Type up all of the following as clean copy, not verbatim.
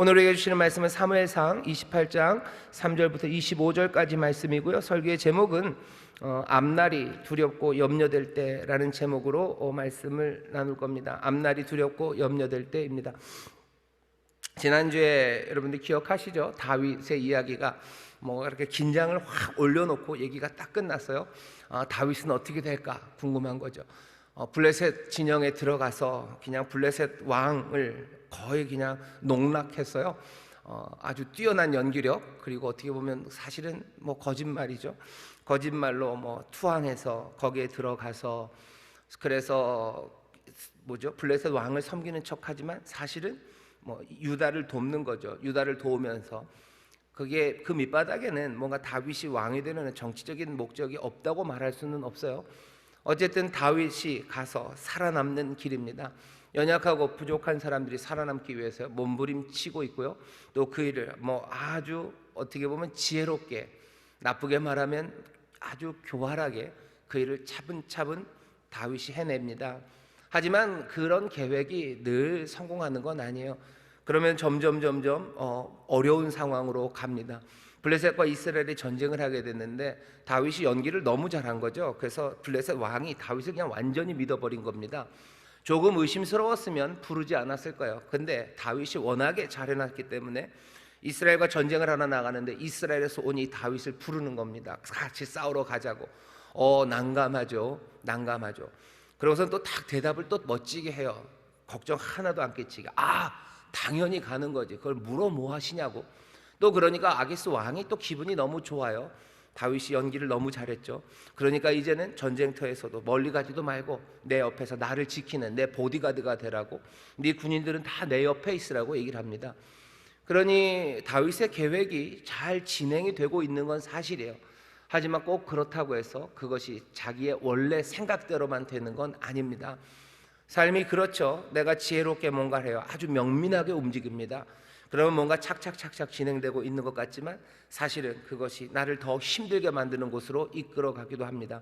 오늘 우리에게 주시는 말씀은 사무엘상 28장 3절부터 25절까지 말씀이고요. 설교의 제목은 앞날이 두렵고 염려될 때라는 제목으로 말씀을 나눌 겁니다. 앞날이 두렵고 염려될 때입니다. 지난주에 여러분들 기억하시죠? 다윗의 이야기가 이렇게 긴장을 확 올려놓고 얘기가 딱 끝났어요. 다윗은 어떻게 될까 궁금한 거죠. 블레셋 진영에 들어가서 그냥 블레셋 왕을 거의 그냥 농락했어요. 아주 뛰어난 연기력, 그리고 어떻게 보면 사실은 거짓말이죠. 거짓말로 투항해서 거기에 들어가서, 그래서 블레셋 왕을 섬기는 척하지만 사실은 유다를 돕는 거죠. 유다를 도우면서 그게 그 밑바닥에는 뭔가 다윗이 왕이 되는 정치적인 목적이 없다고 말할 수는 없어요. 어쨌든 다윗이 가서 살아남는 길입니다. 연약하고 부족한 사람들이 살아남기 위해서 몸부림치고 있고요. 또 그 일을 아주 어떻게 보면 지혜롭게, 나쁘게 말하면 아주 교활하게 그 일을 차분차분 다윗이 해냅니다. 하지만 그런 계획이 늘 성공하는 건 아니에요. 그러면 점점 어려운 상황으로 갑니다. 블레셋과 이스라엘이 전쟁을 하게 됐는데 다윗이 연기를 너무 잘한 거죠. 그래서 블레셋 왕이 다윗을 그냥 완전히 믿어버린 겁니다. 조금 의심스러웠으면 부르지 않았을 거예요. 근데 다윗이 워낙에 잘해놨기 때문에 이스라엘과 전쟁을 하러 나가는데 이스라엘에서 오니 다윗을 부르는 겁니다. 같이 싸우러 가자고. 난감하죠. 그러고선 또 딱 대답을 또 멋지게 해요. 걱정 하나도 안 끼치게. 당연히 가는 거지. 그걸 물어 뭐 하시냐고. 또 그러니까 아기스 왕이 또 기분이 너무 좋아요. 다윗이 연기를 너무 잘했죠. 그러니까 이제는 전쟁터에서도 멀리 가지도 말고 내 옆에서 나를 지키는 내 보디가드가 되라고, 네 군인들은 다 내 옆에 있으라고 얘기를 합니다. 그러니 다윗의 계획이 잘 진행이 되고 있는 건 사실이에요. 하지만 꼭 그렇다고 해서 그것이 자기의 원래 생각대로만 되는 건 아닙니다. 삶이 그렇죠. 내가 지혜롭게 뭔가를 해요. 아주 명민하게 움직입니다. 그러면 뭔가 착착 진행되고 있는 것 같지만 사실은 그것이 나를 더 힘들게 만드는 곳으로 이끌어 가기도 합니다.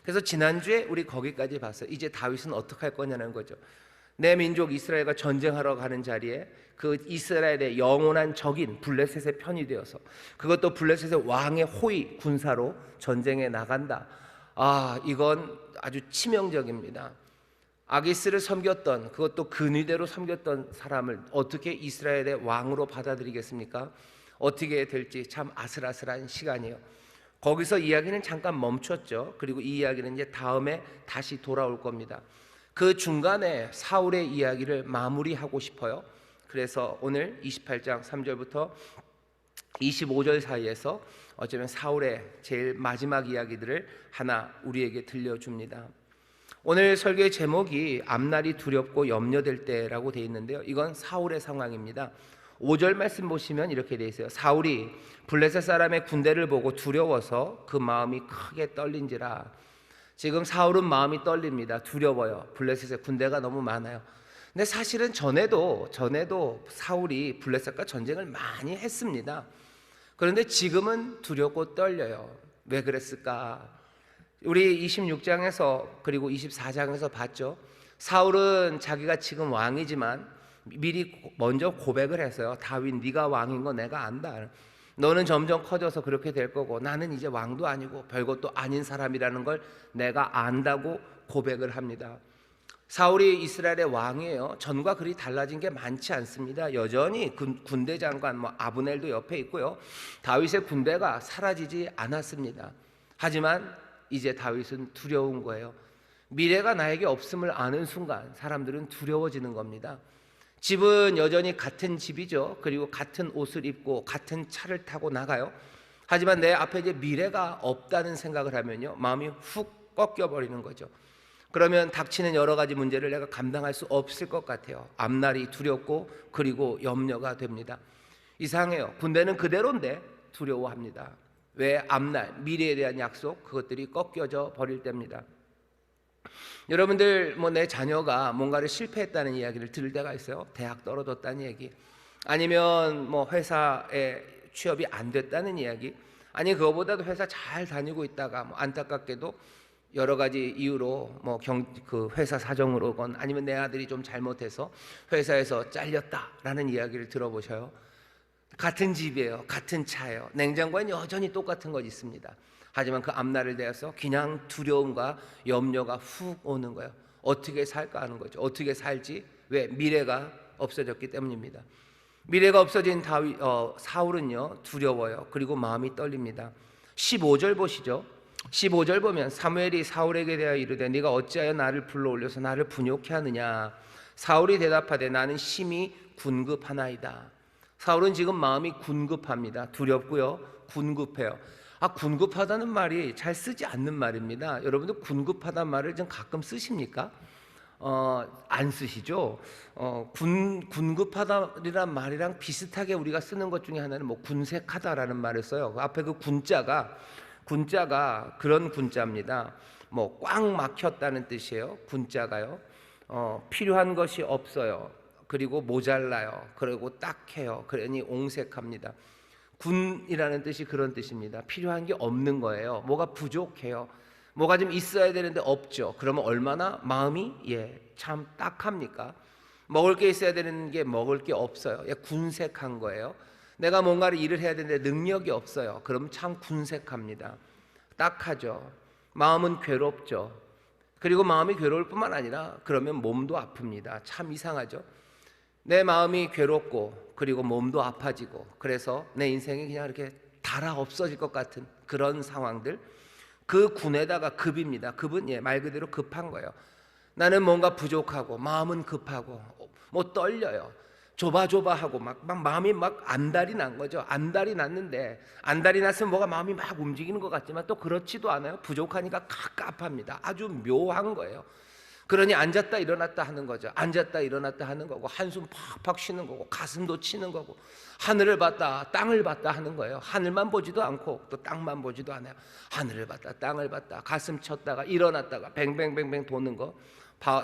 그래서 지난주에 우리 거기까지 봤어요. 이제 다윗은 어떻게 할 거냐는 거죠. 내 민족 이스라엘과 전쟁하러 가는 자리에 그 이스라엘의 영원한 적인 블레셋의 편이 되어서, 그것도 블레셋의 왕의 호위 군사로 전쟁에 나간다. 이건 아주 치명적입니다. 아기스를 섬겼던, 그것도 근위대로 섬겼던 사람을 어떻게 이스라엘의 왕으로 받아들이겠습니까? 어떻게 될지 참 아슬아슬한 시간이에요. 거기서 이야기는 잠깐 멈췄죠. 그리고 이 이야기는 이제 다음에 다시 돌아올 겁니다. 그 중간에 사울의 이야기를 마무리하고 싶어요. 그래서 오늘 28장 3절부터 25절 사이에서 어쩌면 사울의 제일 마지막 이야기들을 하나 우리에게 들려줍니다. 오늘 설교의 제목이 앞날이 두렵고 염려될 때라고 되어 있는데요. 이건 사울의 상황입니다. 5절 말씀 보시면 이렇게 되어 있어요. 사울이 블레셋 사람의 군대를 보고 두려워서 그 마음이 크게 떨린지라. 지금 사울은 마음이 떨립니다. 두려워요. 블레셋의 군대가 너무 많아요. 근데 사실은 전에도 사울이 블레셋과 전쟁을 많이 했습니다. 그런데 지금은 두렵고 떨려요. 왜 그랬을까? 우리 26장에서 그리고 24장에서 봤죠. 사울은 자기가 지금 왕이지만 미리 먼저 고백을 했어요. 다윗, 네가 왕인 거 내가 안다. 너는 점점 커져서 그렇게 될 거고 나는 이제 왕도 아니고 별것도 아닌 사람이라는 걸 내가 안다고 고백을 합니다. 사울이 이스라엘의 왕이에요. 전과 그리 달라진 게 많지 않습니다. 여전히 군대 장관 아브넬도 옆에 있고요. 다윗의 군대가 사라지지 않았습니다. 하지만 이제 다윗은 두려운 거예요. 미래가 나에게 없음을 아는 순간 사람들은 두려워지는 겁니다. 집은 여전히 같은 집이죠. 그리고 같은 옷을 입고 같은 차를 타고 나가요. 하지만 내 앞에 이제 미래가 없다는 생각을 하면요, 마음이 훅 꺾여버리는 거죠. 그러면 닥치는 여러 가지 문제를 내가 감당할 수 없을 것 같아요. 앞날이 두렵고 그리고 염려가 됩니다. 이상해요. 군대는 그대로인데 두려워합니다. 왜? 앞날, 미래에 대한 약속, 그것들이 꺾여져 버릴 때입니다. 여러분들 내 자녀가 뭔가를 실패했다는 이야기를 들을 때가 있어요. 대학 떨어졌다는 얘기, 아니면 회사에 취업이 안 됐다는 이야기, 아니 그거보다도 회사 잘 다니고 있다가 안타깝게도 여러 가지 이유로 그 회사 사정으로건 아니면 내 아들이 좀 잘못해서 회사에서 잘렸다라는 이야기를 들어보셔요. 같은 집이에요. 같은 차예요. 냉장고엔 여전히 똑같은 것 있습니다. 하지만 그 앞날을 대해서 그냥 두려움과 염려가 훅 오는 거예요. 어떻게 살까 하는 거죠. 어떻게 살지? 왜? 미래가 없어졌기 때문입니다. 미래가 없어진 사울은요 두려워요. 그리고 마음이 떨립니다. 15절 보시죠. 15절 보면 사무엘이 사울에게 대하여 이르되 네가 어찌하여 나를 불러올려서 나를 분욕케 하느냐. 사울이 대답하되 나는 심히 군급하나이다. 사울은 지금 마음이 군급합니다. 두렵고요 군급해요. 군급하다는 말이 잘 쓰지 않는 말입니다. 여러분들 군급하다는 말을 좀 가끔 쓰십니까? 안 쓰시죠? 군급하다란 말이랑 비슷하게 우리가 쓰는 것 중에 하나는 군색하다라는 말을 써요. 그 앞에 그 군자가 그런 군자입니다. 꽉 막혔다는 뜻이에요. 군자가요. 필요한 것이 없어요. 그리고 모자라요. 그리고 딱해요. 그러니 옹색합니다. 군이라는 뜻이 그런 뜻입니다. 필요한 게 없는 거예요. 뭐가 부족해요. 뭐가 좀 있어야 되는데 없죠. 그러면 얼마나 마음이 참 딱합니까? 먹을 게 있어야 되는 게 먹을 게 없어요. 군색한 거예요. 내가 뭔가를 일을 해야 되는데 능력이 없어요. 그럼 참 군색합니다. 딱하죠. 마음은 괴롭죠. 그리고 마음이 괴로울 뿐만 아니라 그러면 몸도 아픕니다. 참 이상하죠. 내 마음이 괴롭고 그리고 몸도 아파지고 그래서 내 인생이 그냥 이렇게 달아 없어질 것 같은 그런 상황들, 그 군에다가 급입니다. 급은 말 그대로 급한 거예요. 나는 뭔가 부족하고 마음은 급하고 떨려요. 조바조바하고 막 마음이 안달이 난 거죠. 안달이 났는데 안달이 났으면 뭐가 마음이 막 움직이는 것 같지만 또 그렇지도 않아요. 부족하니까 갑갑합니다. 아주 묘한 거예요. 그러니 앉았다 일어났다 하는 거죠. 앉았다 일어났다 하는 거고 한숨 팍팍 쉬는 거고 가슴도 치는 거고 하늘을 봤다 땅을 봤다 하는 거예요. 하늘만 보지도 않고 또 땅만 보지도 않아요. 하늘을 봤다 땅을 봤다 가슴 쳤다가 일어났다가 뱅뱅뱅뱅 도는 거.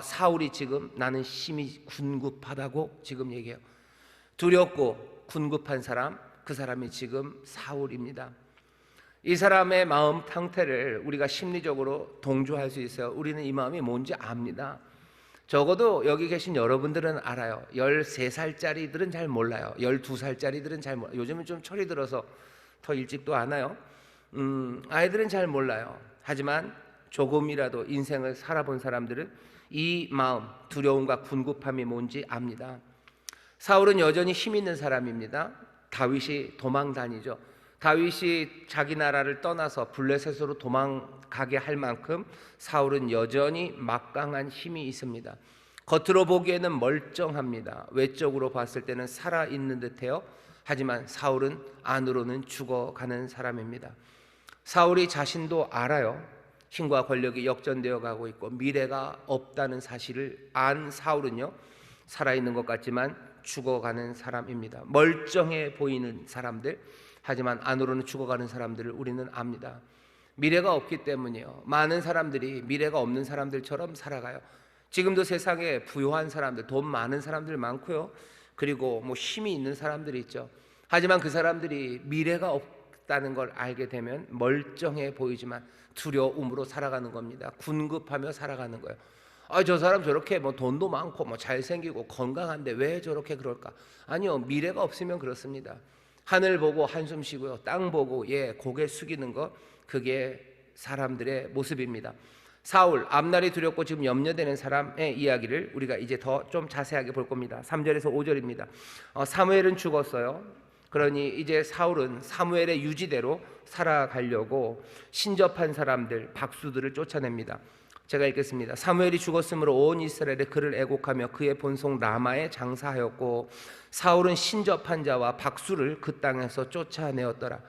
사울이 지금 나는 심히 군급하다고 지금 얘기해요. 두렵고 군급한 사람, 그 사람이 지금 사울입니다. 이 사람의 마음 상태를 우리가 심리적으로 동조할 수 있어요. 우리는 이 마음이 뭔지 압니다. 적어도 여기 계신 여러분들은 알아요. 13살짜리들은 잘 몰라요. 12살짜리들은 잘 몰라요. 요즘은 좀 철이 들어서 더 일찍도 안 와요. 아이들은 잘 몰라요. 하지만 조금이라도 인생을 살아본 사람들은 이 마음, 두려움과 군급함이 뭔지 압니다. 사울은 여전히 힘 있는 사람입니다. 다윗이 도망 다니죠. 다윗이 자기 나라를 떠나서 블레셋으로 도망가게 할 만큼 사울은 여전히 막강한 힘이 있습니다. 겉으로 보기에는 멀쩡합니다. 외적으로 봤을 때는 살아있는 듯해요. 하지만 사울은 안으로는 죽어가는 사람입니다. 사울이 자신도 알아요. 힘과 권력이 역전되어 가고 있고 미래가 없다는 사실을 안 사울은요 살아있는 것 같지만 죽어가는 사람입니다. 멀쩡해 보이는 사람들, 하지만 안으로는 죽어가는 사람들을 우리는 압니다. 미래가 없기 때문이에요. 많은 사람들이 미래가 없는 사람들처럼 살아가요. 지금도 세상에 부유한 사람들, 돈 많은 사람들 많고요. 그리고 힘이 있는 사람들이 있죠. 하지만 그 사람들이 미래가 없다는 걸 알게 되면 멀쩡해 보이지만 두려움으로 살아가는 겁니다. 군급하며 살아가는 거예요. 저 사람 저렇게 돈도 많고 잘생기고 건강한데 왜 저렇게 그럴까? 아니요, 미래가 없으면 그렇습니다. 하늘 보고 한숨 쉬고요, 땅 보고 고개 숙이는 것, 그게 사람들의 모습입니다. 사울, 앞날이 두렵고 지금 염려되는 사람의 이야기를 우리가 이제 더 좀 자세하게 볼 겁니다. 3절에서 5절입니다. 사무엘은 죽었어요. 그러니 이제 사울은 사무엘의 유지대로 살아가려고 신접한 사람들, 박수들을 쫓아냅니다. 제가 읽겠습니다. 사무엘이 죽었으므로 온 이스라엘에 그를 애곡하며 그의 본송 라마에 장사하였고 사울은 신접한 자와 박수를 그 땅에서 쫓아내었더라.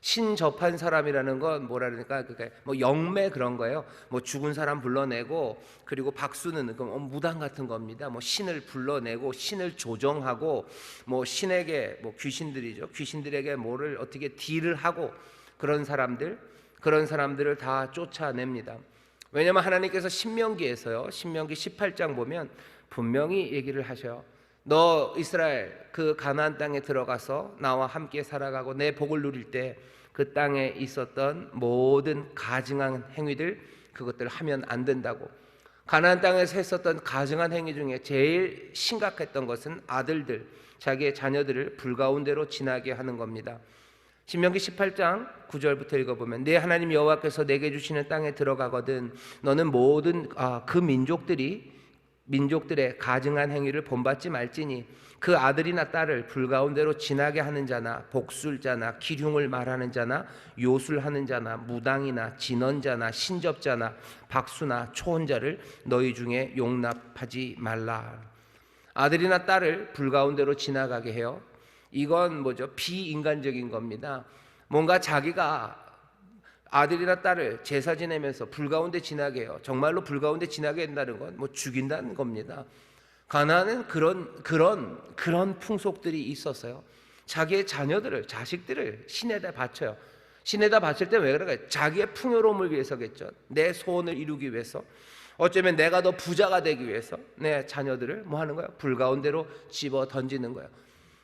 신접한 사람이라는 건 뭐라 그러니까 그게 영매 그런 거예요. 죽은 사람 불러내고 그리고 박수는 무당 같은 겁니다. 신을 불러내고 신을 조정하고 신에게 귀신들이죠. 귀신들에게 뭐를 어떻게 딜을 하고 그런 사람들을 다 쫓아냅니다. 왜냐하면 하나님께서 신명기에서요, 신명기 18장 보면 분명히 얘기를 하셔요. 너 이스라엘 그 가나안 땅에 들어가서 나와 함께 살아가고 내 복을 누릴 때 그 땅에 있었던 모든 가증한 행위들 그것들을 하면 안 된다고. 가나안 땅에서 했었던 가증한 행위 중에 제일 심각했던 것은 아들들, 자기의 자녀들을 불가운데로 지나게 하는 겁니다. 신명기 18장 9절부터 읽어보면 내 하나님 여호와께서 내게 주시는 땅에 들어가거든 너는 모든 그 민족들의 가증한 행위를 본받지 말지니 그 아들이나 딸을 불가운데로 지나게 하는 자나 복술자나 기륭을 말하는 자나 요술하는 자나 무당이나 진언자나 신접자나 박수나 초혼자를 너희 중에 용납하지 말라. 아들이나 딸을 불가운데로 지나가게 해요. 이건 뭐죠? 비인간적인 겁니다. 뭔가 자기가 아들이나 딸을 제사 지내면서 불가운데 지나게 해요. 정말로 불가운데 지나게 한다는 건 뭐 죽인다는 겁니다. 가나안은 그런 풍속들이 있었어요. 자기의 자녀들을, 자식들을 신에다 바쳐요. 신에다 바칠 때 왜 그럴까요? 자기의 풍요로움을 위해서겠죠. 내 소원을 이루기 위해서. 어쩌면 내가 더 부자가 되기 위해서 내 자녀들을 뭐 하는 거예요? 불가운데로 집어 던지는 거예요.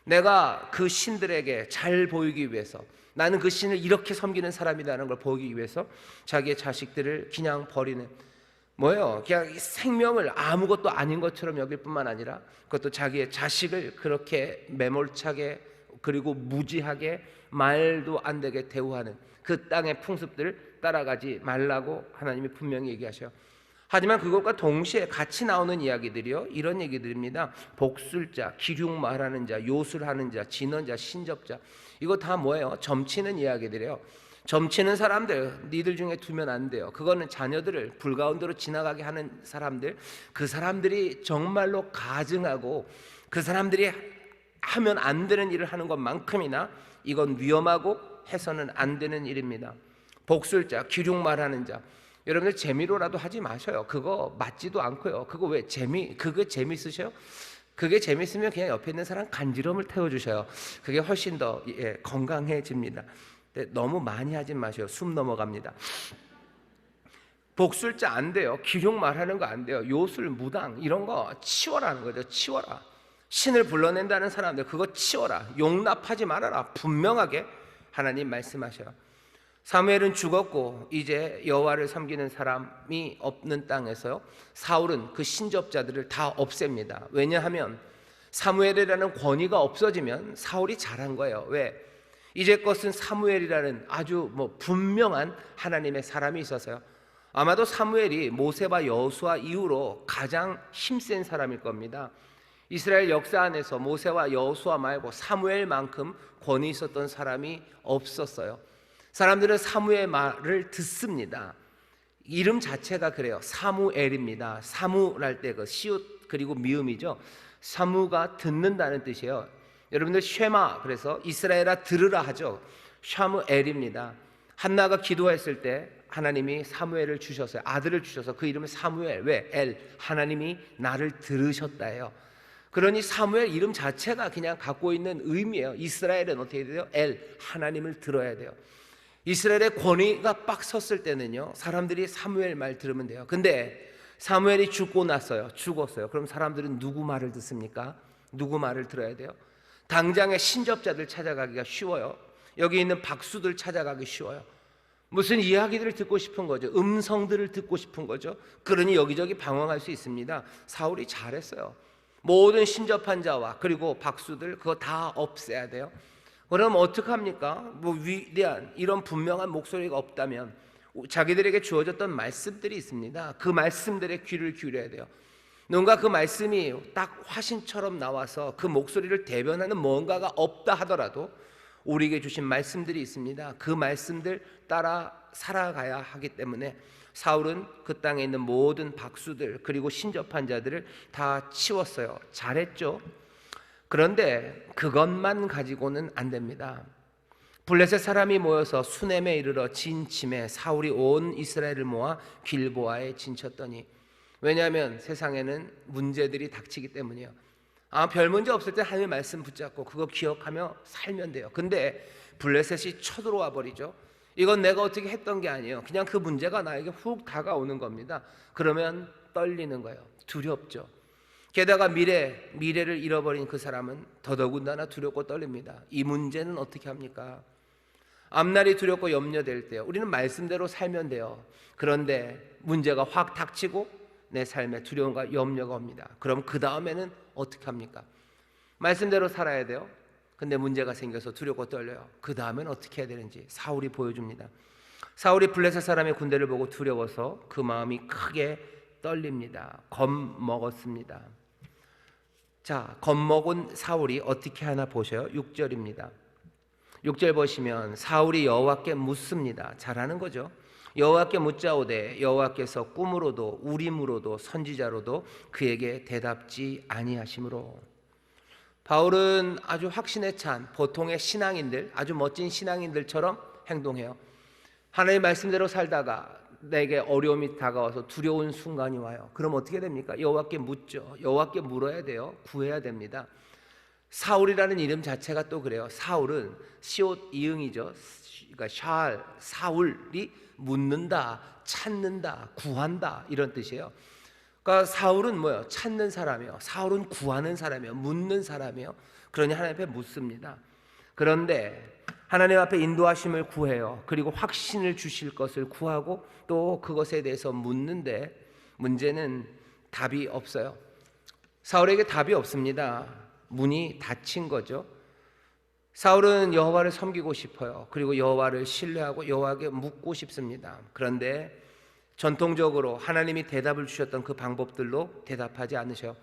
내가 그 신들에게 잘 보이기 위해서, 나는 그 신을 이렇게 섬기는 사람이라는 걸 보이기 위해서 자기의 자식들을 그냥 버리는, 뭐예요? 그냥 생명을 아무것도 아닌 것처럼 여길 뿐만 아니라 그것도 자기의 자식을 그렇게 매몰차게 그리고 무지하게 말도 안 되게 대우하는 그 땅의 풍습들을 따라가지 말라고 하나님이 분명히 얘기하셔요. 하지만 그것과 동시에 같이 나오는 이야기들이요, 이런 얘기들입니다. 복술자, 기륭 말하는 자, 요술하는 자, 진언자, 신접자, 이거 다 뭐예요? 점치는 이야기들이에요. 점치는 사람들 니들 중에 두면 안 돼요. 그거는 자녀들을 불가운데로 지나가게 하는 사람들, 그 사람들이 정말로 가증하고 그 사람들이 하면 안 되는 일을 하는 것만큼이나 이건 위험하고 해서는 안 되는 일입니다. 복술자, 기륭 말하는 자, 여러분들 재미로라도 하지 마셔요. 그거 맞지도 않고요. 그거 왜 그게 재밌으셔요? 그게 재밌으면 그냥 옆에 있는 사람 간지럼을 태워주셔요. 그게 훨씬 더 건강해집니다. 너무 많이 하지 마셔요. 숨 넘어갑니다. 복술자 안 돼요. 기룡 말하는 거 안 돼요. 요술, 무당 이런 거 치워라는 거죠. 치워라. 신을 불러낸다는 사람들 그거 치워라. 용납하지 말아라. 분명하게 하나님 말씀하셔요. 사무엘은 죽었고 이제 여호와를 섬기는 사람이 없는 땅에서요, 사울은 그 신접자들을 다 없앱니다. 왜냐하면 사무엘이라는 권위가 없어지면 사울이 잘한 거예요. 왜? 이제껏은 사무엘이라는 아주 분명한 하나님의 사람이 있어서요. 아마도 사무엘이 모세와 여호수아 이후로 가장 힘센 사람일 겁니다. 이스라엘 역사 안에서 모세와 여호수아 말고 사무엘만큼 권위 있었던 사람이 없었어요. 사람들은 사무의 말을 듣습니다. 이름 자체가 그래요. 사무엘입니다. 사무랄 때 그 시옷 그리고 미음이죠. 사무가 듣는다는 뜻이에요. 여러분들 쉐마, 그래서 이스라엘아 들으라 하죠. 샤무엘입니다. 한나가 기도했을 때 하나님이 사무엘을 주셨어요. 아들을 주셔서 그 이름을 사무엘. 왜? 엘, 하나님이 나를 들으셨다예요. 그러니 사무엘 이름 자체가 그냥 갖고 있는 의미예요. 이스라엘은 어떻게 돼요? 엘, 하나님을 들어야 돼요. 이스라엘의 권위가 빡 섰을 때는요, 사람들이 사무엘 말 들으면 돼요. 근데 사무엘이 죽고 났어요. 죽었어요. 그럼 사람들은 누구 말을 듣습니까? 누구 말을 들어야 돼요? 당장의 신접자들 찾아가기가 쉬워요. 여기 있는 박수들 찾아가기 쉬워요. 무슨 이야기들을 듣고 싶은 거죠. 음성들을 듣고 싶은 거죠. 그러니 여기저기 방황할 수 있습니다. 사울이 잘했어요. 모든 신접한 자와 그리고 박수들 그거 다 없애야 돼요. 그럼 어떡합니까? 위대한 이런 분명한 목소리가 없다면 자기들에게 주어졌던 말씀들이 있습니다. 그 말씀들에 귀를 기울여야 돼요. 뭔가 그 말씀이 딱 화신처럼 나와서 그 목소리를 대변하는 뭔가가 없다 하더라도 우리에게 주신 말씀들이 있습니다. 그 말씀들 따라 살아가야 하기 때문에 사울은 그 땅에 있는 모든 박수들 그리고 신접한 자들을 다 치웠어요. 잘했죠. 그런데 그것만 가지고는 안 됩니다. 블레셋 사람이 모여서 수넴에 이르러 진침에 사울이 온 이스라엘을 모아 길보아에 진쳤더니, 왜냐하면 세상에는 문제들이 닥치기 때문이에요. 별 문제 없을 때 하나님의 말씀 붙잡고 그거 기억하며 살면 돼요. 근데 블레셋이 쳐들어와 버리죠. 이건 내가 어떻게 했던 게 아니에요. 그냥 그 문제가 나에게 훅 다가오는 겁니다. 그러면 떨리는 거예요. 두렵죠. 게다가 미래를 잃어버린 그 사람은 더더군다나 두렵고 떨립니다. 이 문제는 어떻게 합니까? 앞날이 두렵고 염려될 때요, 우리는 말씀대로 살면 돼요. 그런데 문제가 확 닥치고 내 삶에 두려움과 염려가 옵니다. 그럼 그 다음에는 어떻게 합니까? 말씀대로 살아야 돼요. 근데 문제가 생겨서 두렵고 떨려요. 그 다음엔 어떻게 해야 되는지 사울이 보여줍니다. 사울이 블레셋 사람의 군대를 보고 두려워서 그 마음이 크게 떨립니다. 겁먹었습니다. 자, 겁먹은 사울이 어떻게 하나 보셔요. 6절입니다. 6절 보시면 사울이 여호와께 묻습니다. 잘하는 거죠. 여호와께 묻자오되 여호와께서 꿈으로도 우림으로도 선지자로도 그에게 대답지 아니하심으로. 바울은 아주 확신에 찬 보통의 신앙인들, 아주 멋진 신앙인들처럼 행동해요. 하나님의 말씀대로 살다가 내게 어려움이 다가와서 두려운 순간이 와요. 그럼 어떻게 됩니까? 여호와께 묻죠. 여호와께 물어야 돼요. 구해야 됩니다. 사울이라는 이름 자체가 또 그래요. 사울은 시옷 이응이죠. 그러니까 사울이 묻는다, 찾는다, 구한다 이런 뜻이에요. 그러니까 사울은 뭐예요? 찾는 사람이에요. 사울은 구하는 사람이에요. 묻는 사람이에요. 그러니 하나님 앞에 묻습니다. 그런데 하나님 앞에 인도하심을 구해요. 그리고 확신을 주실 것을 구하고 또 그것에 대해서 묻는데 문제는 답이 없어요. 사울에게 답이 없습니다. 문이 닫힌 거죠. 사울은 여호와를 섬기고 싶어요. 그리고 여호와를 신뢰하고 여호와에게 묻고 싶습니다. 그런데 전통적으로 하나님이 대답을 주셨던 그 방법들로 대답하지 않으셔요.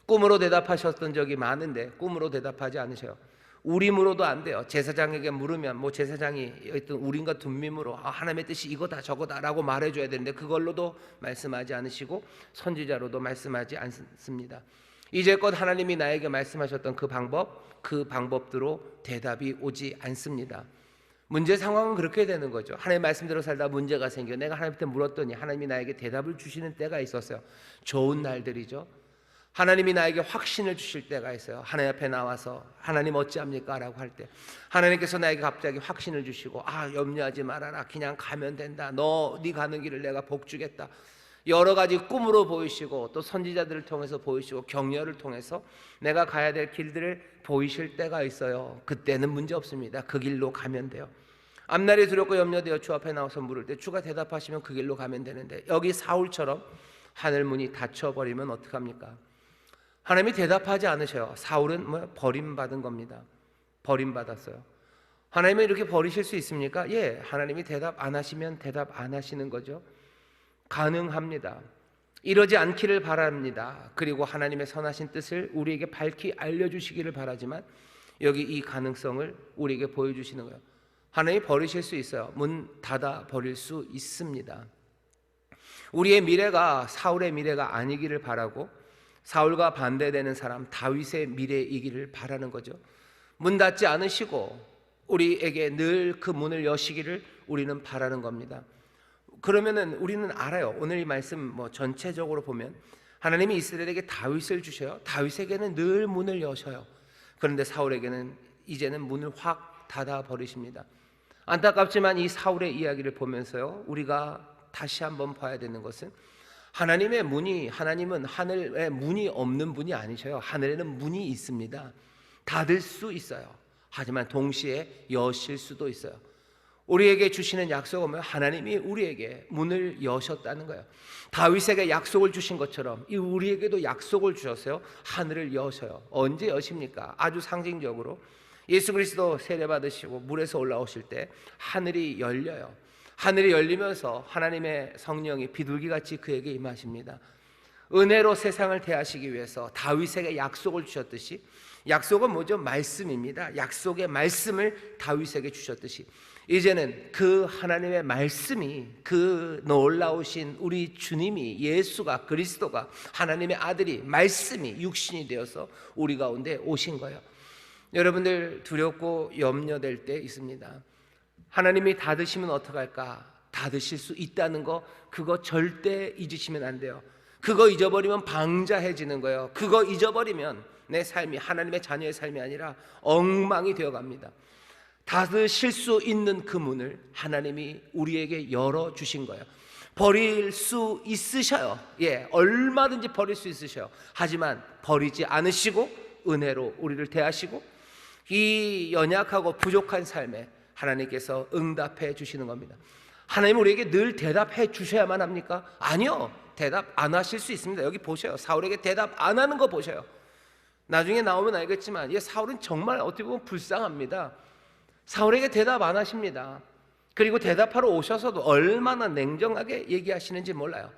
꿈으로 대답하셨던 적이 많은데 꿈으로 대답하지 않으셔요. 우림으로도 안 돼요. 제사장에게 물으면 뭐 제사장이 어떤 우림과 둠밈으로 하나님의 뜻이 이거다 저거다라고 말해줘야 되는데 그걸로도 말씀하지 않으시고 선지자로도 말씀하지 않습니다. 이제껏 하나님이 나에게 말씀하셨던 그 방법대로 대답이 오지 않습니다. 문제 상황은 그렇게 되는 거죠. 하나님의 말씀대로 살다 문제가 생겨 내가 하나님한테 물었더니 하나님이 나에게 대답을 주시는 때가 있었어요. 좋은 날들이죠. 하나님이 나에게 확신을 주실 때가 있어요. 하나님 앞에 나와서 하나님 어찌합니까? 라고 할 때 하나님께서 나에게 갑자기 확신을 주시고 염려하지 말아라. 그냥 가면 된다. 네 가는 길을 내가 복주겠다. 여러 가지 꿈으로 보이시고 또 선지자들을 통해서 보이시고 격려를 통해서 내가 가야 될 길들을 보이실 때가 있어요. 그때는 문제 없습니다. 그 길로 가면 돼요. 앞날이 두렵고 염려되어 주 앞에 나와서 물을 때 주가 대답하시면 그 길로 가면 되는데 여기 사울처럼 하늘문이 닫혀버리면 어떡합니까? 하나님이 대답하지 않으셔요. 사울은 버림받은 겁니다. 버림받았어요. 하나님은 이렇게 버리실 수 있습니까? 예, 하나님이 대답 안 하시면 대답 안 하시는 거죠. 가능합니다. 이러지 않기를 바랍니다. 그리고 하나님의 선하신 뜻을 우리에게 밝히 알려주시기를 바라지만 여기 이 가능성을 우리에게 보여주시는 거예요. 하나님이 버리실 수 있어요. 문 닫아 버릴 수 있습니다. 우리의 미래가 사울의 미래가 아니기를 바라고 사울과 반대되는 사람 다윗의 미래이기를 바라는 거죠. 문 닫지 않으시고 우리에게 늘 그 문을 여시기를 우리는 바라는 겁니다. 그러면은 우리는 알아요. 오늘 이 말씀 전체적으로 보면 하나님이 이스라엘에게 다윗을 주셔요. 다윗에게는 늘 문을 여셔요. 그런데 사울에게는 이제는 문을 확 닫아 버리십니다. 안타깝지만 이 사울의 이야기를 보면서요, 우리가 다시 한번 봐야 되는 것은 하나님은 하늘에 문이 없는 분이 아니셔요. 하늘에는 문이 있습니다. 닫을 수 있어요. 하지만 동시에 여실 수도 있어요. 우리에게 주시는 약속은 하나님이 우리에게 문을 여셨다는 거예요. 다윗에게 약속을 주신 것처럼 우리에게도 약속을 주셨어요. 하늘을 여셔요. 언제 여십니까? 아주 상징적으로 예수 그리스도 세례 받으시고 물에서 올라오실 때 하늘이 열려요. 하늘이 열리면서 하나님의 성령이 비둘기같이 그에게 임하십니다. 은혜로 세상을 대하시기 위해서 다윗에게 약속을 주셨듯이, 약속은 뭐죠? 말씀입니다. 약속의 말씀을 다윗에게 주셨듯이 이제는 그 하나님의 말씀이, 그 놀라우신 우리 주님이, 예수가, 그리스도가, 하나님의 아들이, 말씀이 육신이 되어서 우리 가운데 오신 거예요. 여러분들 두렵고 염려될 때 있습니다. 하나님이 닫으시면 어떡할까? 닫으실 수 있다는 거, 그거 절대 잊으시면 안 돼요. 그거 잊어버리면 방자해지는 거예요. 그거 잊어버리면 내 삶이 하나님의 자녀의 삶이 아니라 엉망이 되어갑니다. 닫으실 수 있는 그 문을 하나님이 우리에게 열어주신 거예요. 버릴 수 있으셔요. 예, 얼마든지 버릴 수 있으셔요. 하지만 버리지 않으시고 은혜로 우리를 대하시고 이 연약하고 부족한 삶에 하나님께서 응답해 주시는 겁니다. 하나님 우리에게 늘 대답해 주셔야만 합니까? 아니요, 대답 안 하실 수 있습니다. 여기 보셔요. 사울에게 대답 안 하는 거 보셔요. 나중에 나오면 알겠지만 이 사울은 정말 어떻게 보면 불쌍합니다. 사울에게 대답 안 하십니다. 그리고 대답하러 오셔서도 얼마나 냉정하게 얘기하시는지 몰라요.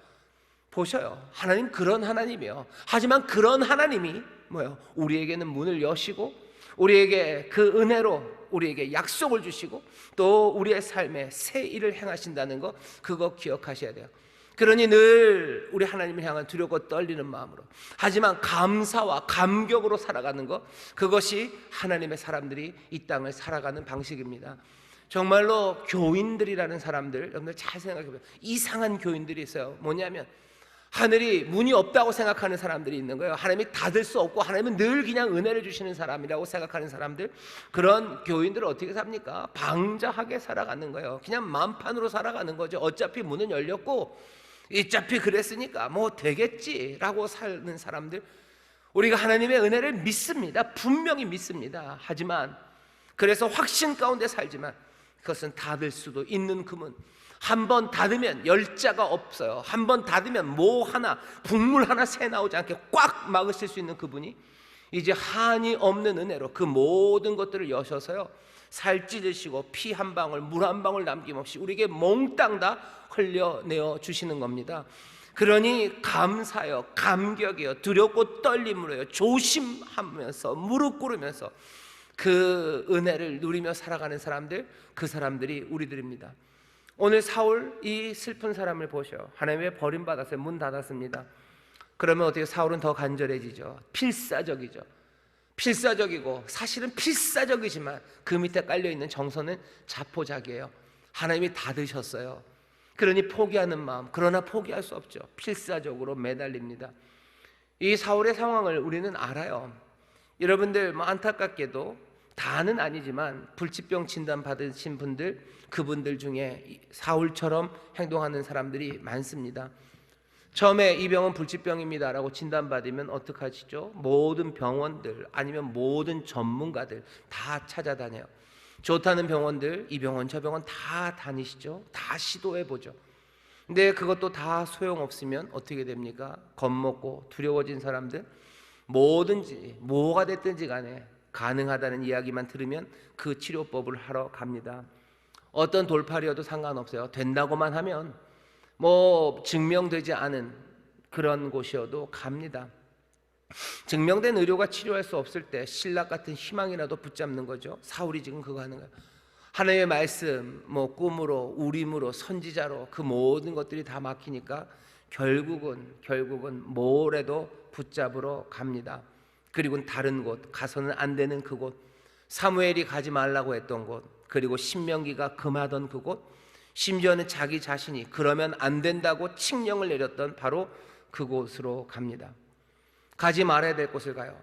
보셔요. 하나님 그런 하나님이요. 하지만 그런 하나님이 뭐예요? 우리에게는 문을 여시고 우리에게 그 은혜로 우리에게 약속을 주시고 또 우리의 삶에 새 일을 행하신다는 거, 그거 기억하셔야 돼요. 그러니 늘 우리 하나님을 향한 두렵고 떨리는 마음으로, 하지만 감사와 감격으로 살아가는 것, 그것이 하나님의 사람들이 이 땅을 살아가는 방식입니다. 정말로 교인들이라는 사람들, 여러분들 잘 생각해보세요. 이상한 교인들이 있어요. 뭐냐면 하늘이 문이 없다고 생각하는 사람들이 있는 거예요. 하나님이 닫을 수 없고 하나님은 늘 그냥 은혜를 주시는 사람이라고 생각하는 사람들, 그런 교인들은 어떻게 삽니까? 방자하게 살아가는 거예요. 그냥 만판으로 살아가는 거죠. 어차피 문은 열렸고 어차피 그랬으니까 뭐 되겠지라고 사는 사람들, 우리가 하나님의 은혜를 믿습니다. 분명히 믿습니다. 하지만 그래서 확신 가운데 살지만 그것은 닫을 수도 있는 그 문, 한번 닫으면 열자가 없어요. 한번 닫으면 뭐 하나, 국물 하나 새 나오지 않게 꽉 막으실 수 있는 그분이 이제 한이 없는 은혜로 그 모든 것들을 여셔서요, 살 찢으시고 피 한 방울, 물 한 방울 남김없이 우리에게 몽땅 다 흘려내어 주시는 겁니다. 그러니 감사요, 감격이요, 두렵고 떨림으로요, 조심하면서 무릎 꿇으면서 그 은혜를 누리며 살아가는 사람들, 그 사람들이 우리들입니다. 오늘 사울, 이 슬픈 사람을 보셔. 하나님의 버림받았어요. 문 닫았습니다. 그러면 어떻게? 사울은 더 간절해지죠. 필사적이죠. 필사적이고 사실은 필사적이지만 그 밑에 깔려있는 정서는 자포자기예요. 하나님이 닫으셨어요. 그러니 포기하는 마음, 그러나 포기할 수 없죠. 필사적으로 매달립니다. 이 사울의 상황을 우리는 알아요. 여러분들 안타깝게도 다는 아니지만 불치병 진단 받으신 분들, 그분들 중에 사울처럼 행동하는 사람들이 많습니다. 처음에 이 병은 불치병입니다 라고 진단받으면 어떡하시죠? 모든 병원들 아니면 모든 전문가들 다 찾아다녀요. 좋다는 병원들, 이 병원 저 병원 다 다니시죠. 다 시도해보죠. 근데 그것도 다 소용없으면 어떻게 됩니까? 겁먹고 두려워진 사람들, 뭐든지 뭐가 됐든지 간에 가능하다는 이야기만 들으면 그 치료법을 하러 갑니다. 어떤 돌팔이어도 상관없어요. 된다고만 하면 뭐 증명되지 않은 그런 곳이어도 갑니다. 증명된 의료가 치료할 수 없을 때 신락 같은 희망이라도 붙잡는 거죠. 사울이 지금 그거 하는 거예요. 하나님의 말씀, 뭐 꿈으로, 우림으로, 선지자로 그 모든 것들이 다 막히니까 결국은 뭐래도 붙잡으러 갑니다. 그리고 다른 곳, 가서는 안 되는 그곳, 사무엘이 가지 말라고 했던 곳, 그리고 신명기가 금하던 그곳, 심지어는 자기 자신이 그러면 안 된다고 칙령을 내렸던 바로 그곳으로 갑니다. 가지 말아야 될 곳을 가요.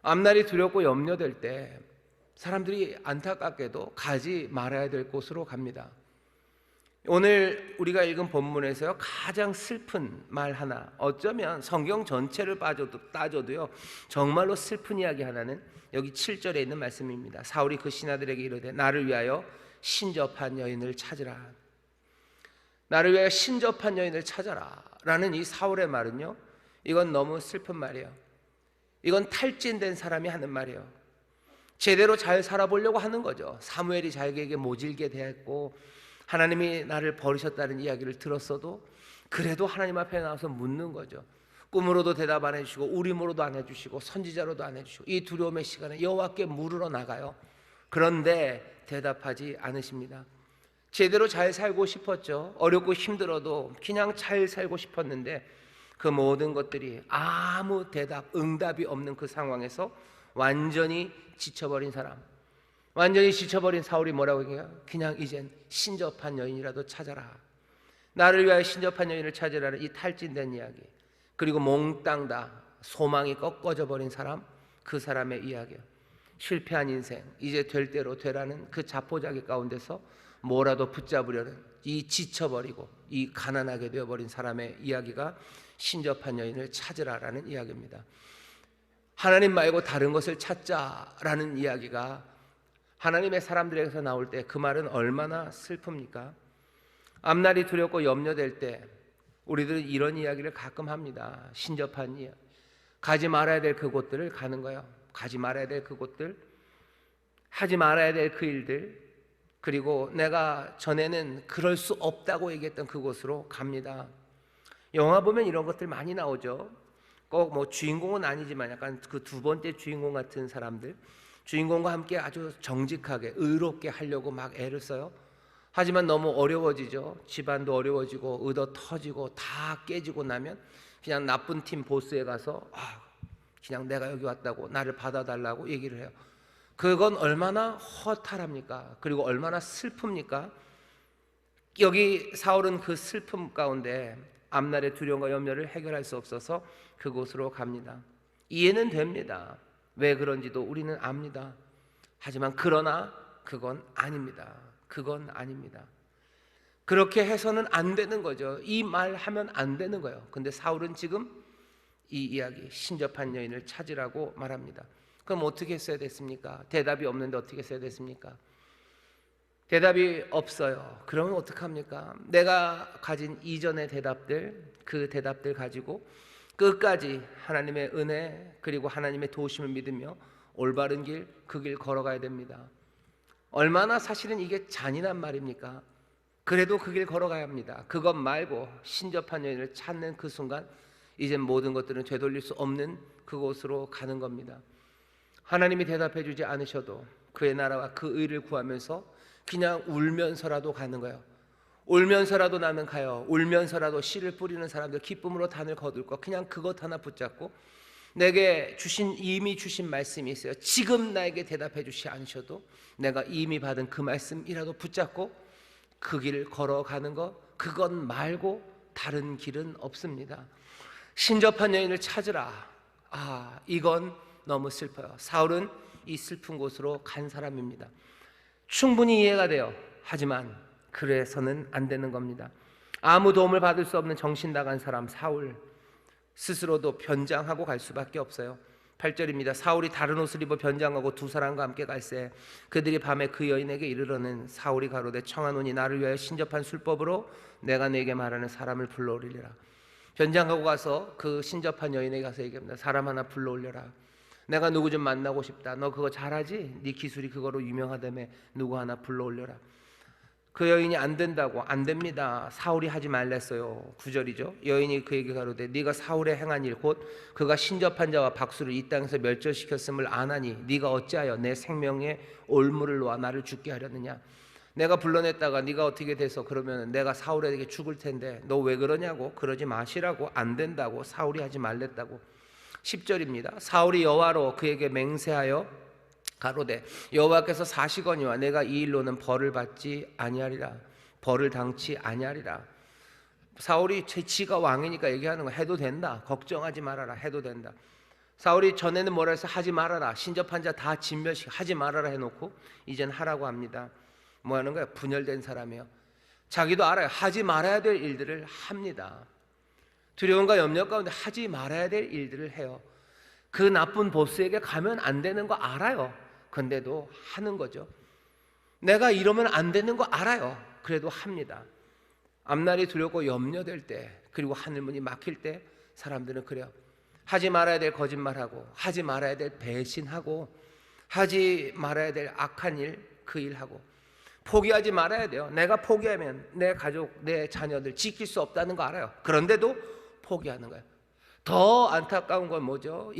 앞날이 두렵고 염려될 때 사람들이 안타깝게도 가지 말아야 될 곳으로 갑니다. 오늘 우리가 읽은 본문에서요, 가장 슬픈 말 하나, 어쩌면 성경 전체를 따져도요 정말로 슬픈 이야기 하나는 여기 7절에 있는 말씀입니다. 사울이 그 신하들에게 이르되 나를 위하여 신접한 여인을 찾으라. 나를 위하여 신접한 여인을 찾아라 라는 이 사울의 말은요, 이건 너무 슬픈 말이에요. 이건 탈진된 사람이 하는 말이에요. 제대로 잘 살아보려고 하는 거죠. 사무엘이 자기에게 모질게 대했고 하나님이 나를 버리셨다는 이야기를 들었어도 그래도 하나님 앞에 나와서 묻는 거죠. 꿈으로도 대답 안 해주시고 우림으로도 안 해주시고 선지자로도 안 해주시고 이 두려움의 시간에 여호와께 물으러 나가요. 그런데 대답하지 않으십니다. 제대로 잘 살고 싶었죠. 어렵고 힘들어도 그냥 잘 살고 싶었는데 그 모든 것들이 아무 대답, 응답이 없는 그 상황에서 완전히 지쳐버린 사람, 완전히 지쳐버린 사울이 뭐라고 얘기해요? 그냥 이젠 신접한 여인이라도 찾아라. 나를 위하여 신접한 여인을 찾으라는 이 탈진된 이야기, 그리고 몽땅 다 소망이 꺾어져 버린 사람, 그 사람의 이야기예요. 실패한 인생, 이제 될 대로 되라는 그 자포자기 가운데서 뭐라도 붙잡으려는 이 지쳐버리고 이 가난하게 되어버린 사람의 이야기가 신접한 여인을 찾으라라는 이야기입니다. 하나님 말고 다른 것을 찾자라는 이야기가 하나님의 사람들에게서 나올 때 그 말은 얼마나 슬픕니까? 앞날이 두렵고 염려될 때 우리들은 이런 이야기를 가끔 합니다. 신접한 이야기. 가지 말아야 될 그곳들을 가는 거예요. 가지 말아야 될 그곳들, 하지 말아야 될 그 일들, 그리고 내가 전에는 그럴 수 없다고 얘기했던 그곳으로 갑니다. 영화 보면 이런 것들 많이 나오죠. 꼭 뭐 주인공은 아니지만 약간 그 두 번째 주인공 같은 사람들, 주인공과 함께 아주 정직하게 의롭게 하려고 막 애를 써요. 하지만 너무 어려워지죠. 집안도 어려워지고 의도 터지고 다 깨지고 나면 그냥 나쁜 팀 보스에 가서 그냥 내가 여기 왔다고 나를 받아달라고 얘기를 해요. 그건 얼마나 허탈합니까? 그리고 얼마나 슬픕니까? 여기 사울은 그 슬픔 가운데 앞날의 두려움과 염려를 해결할 수 없어서 그곳으로 갑니다. 이해는 됩니다. 왜 그런지도 우리는 압니다. 하지만 그러나 그건 아닙니다. 그건 아닙니다. 그렇게 해서는 안 되는 거죠. 이 말 하면 안 되는 거예요. 근데 사울은 지금 이 이야기, 신접한 여인을 찾으라고 말합니다. 그럼 어떻게 했어야 됐습니까? 대답이 없는데 어떻게 했어야 됐습니까? 대답이 없어요. 그러면 어떡합니까? 내가 가진 이전의 대답들, 그 대답들 가지고 끝까지 하나님의 은혜 그리고 하나님의 도우심을 믿으며 올바른 길, 그 길 걸어가야 됩니다. 얼마나 사실은 이게 잔인한 말입니까? 그래도 그 길 걸어가야 합니다. 그것 말고 신접한 여인을 찾는 그 순간 이젠 모든 것들은 되돌릴 수 없는 그곳으로 가는 겁니다. 하나님이 대답해 주지 않으셔도 그의 나라와 그 의를 구하면서 그냥 울면서라도 가는 거예요. 울면서라도 나는 가요. 울면서라도 씨를 뿌리는 사람들 기쁨으로 단을 거둘 거 그냥 그것 하나 붙잡고 내게 이미 주신 말씀이 있어요. 지금 나에게 대답해 주시 않으셔도 내가 이미 받은 그 말씀이라도 붙잡고 그 길을 걸어가는 것, 그것 말고 다른 길은 없습니다. 신접한 여인을 찾으라. 이건 너무 슬퍼요. 사울은 이 슬픈 곳으로 간 사람입니다. 충분히 이해가 돼요. 하지만 그래서는 안 되는 겁니다. 아무 도움을 받을 수 없는 정신 나간 사람 사울 스스로도 변장하고 갈 수밖에 없어요. 8절입니다. 사울이 다른 옷을 입어 변장하고 두 사람과 함께 갈새 그들이 밤에 그 여인에게 이르러는 사울이 가로되 청하노니 나를 위하여 신접한 술법으로 내가 네게 말하는 사람을 불러오리라. 변장하고 가서 그 신접한 여인에게 가서 얘기합니다. 사람 하나 불러올려라. 내가 누구 좀 만나고 싶다. 너 그거 잘하지? 네 기술이 그거로 유명하다며 누구 하나 불러올려라. 그 여인이 안 된다고. 안 됩니다. 사울이 하지 말랬어요. 9절이죠. 여인이 그에게 가로되 네가 사울의 행한 일 곧 그가 신접한 자와 박수를 이 땅에서 멸절시켰음을 아나니 네가 어찌하여 내 생명에 올무를 놓아 나를 죽게 하려느냐. 내가 불러냈다가 네가 어떻게 돼서 그러면 내가 사울에게 죽을 텐데 너 왜 그러냐고. 그러지 마시라고. 안 된다고. 사울이 하지 말랬다고. 10절입니다. 사울이 여호와로 그에게 맹세하여 가로되 여호와께서 사시거니와 내가 이 일로는 벌을 받지 아니하리라. 벌을 당치 아니하리라. 사울이 지가 왕이니까 얘기하는 거 해도 된다. 걱정하지 말아라. 해도 된다. 사울이 전에는 뭐라 해서 하지 말아라. 신접한 자 다 진멸시켜 하지 말아라 해놓고 이젠 하라고 합니다. 뭐 하는 거야? 분열된 사람이에요. 자기도 알아요. 하지 말아야 될 일들을 합니다. 두려움과 염려 가운데 하지 말아야 될 일들을 해요. 그 나쁜 보스에게 가면 안 되는 거 알아요. 근데도 하는 거죠. 내가 이러면 안 되는 거 알아요. 그래도 합니다. 앞날이 두렵고 염려될 때 그리고 하늘문이 막힐 때 사람들은 그래요. 하지 말아야 될 거짓말하고 하지 말아야 될 배신하고 하지 말아야 될 악한 일 그 일하고 포기하지 말아야 돼요. 내가 포기하면 내 가족, 내 자녀들 지킬 수 없다는 거 알아요. 그런데도 포기하는 거예요. 더 안타까운 건 뭐죠?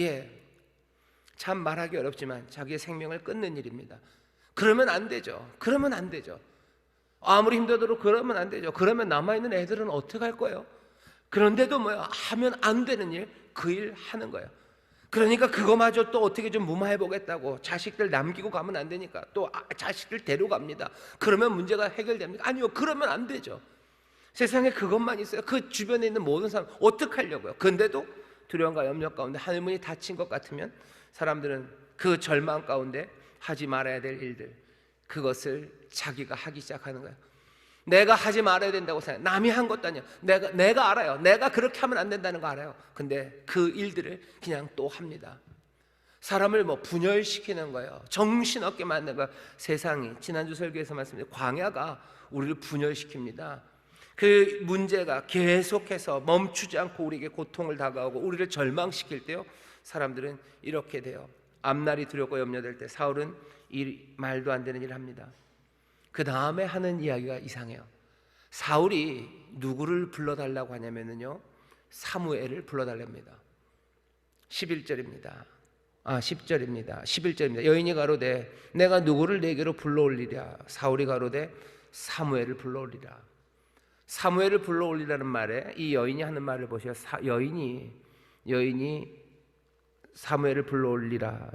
참 말하기 어렵지만 자기의 생명을 끊는 일입니다. 그러면 안 되죠. 그러면 안 되죠. 아무리 힘들어도 그러면 안 되죠. 그러면 남아있는 애들은 어떻게 할 거예요? 그런데도 하면 안 되는 일, 그 일 하는 거예요. 그러니까 그거마저 또 어떻게 좀 무마해보겠다고 자식들 남기고 가면 안 되니까 또 자식들 데려갑니다. 그러면 문제가 해결됩니까? 아니요. 그러면 안 되죠. 세상에 그것만 있어요. 그 주변에 있는 모든 사람 어떻게 하려고요? 근데도 두려움과 염려 가운데 하늘문이 닫힌 것 같으면 사람들은 그 절망 가운데 하지 말아야 될 일들 그것을 자기가 하기 시작하는 거예요. 내가 하지 말아야 된다고 생각해. 남이 한 것도 아니야. 내가 알아요. 내가 그렇게 하면 안 된다는 거 알아요. 근데 그 일들을 그냥 또 합니다. 사람을 분열시키는 거예요. 정신없게 만드는 거예요. 세상이, 지난주 설교에서 말씀드린 광야가 우리를 분열시킵니다. 그 문제가 계속해서 멈추지 않고 우리에게 고통을 다가오고 우리를 절망시킬 때요, 사람들은 이렇게 돼요. 앞날이 두렵고 염려될 때 사울은 이 말도 안 되는 일을 합니다. 그 다음에 하는 이야기가 이상해요. 사울이 누구를 불러달라고 하냐면요, 사무엘을 불러달랍니다. 10절입니다. 11절입니다. 여인이 가로되 내가 누구를 내게로 불러올리랴. 사울이 가로되 사무엘을 불러올리라. 사무엘을 불러올리라는 말에 이 여인이 하는 말을 보세요. 여인이 사무엘을 불러올리라.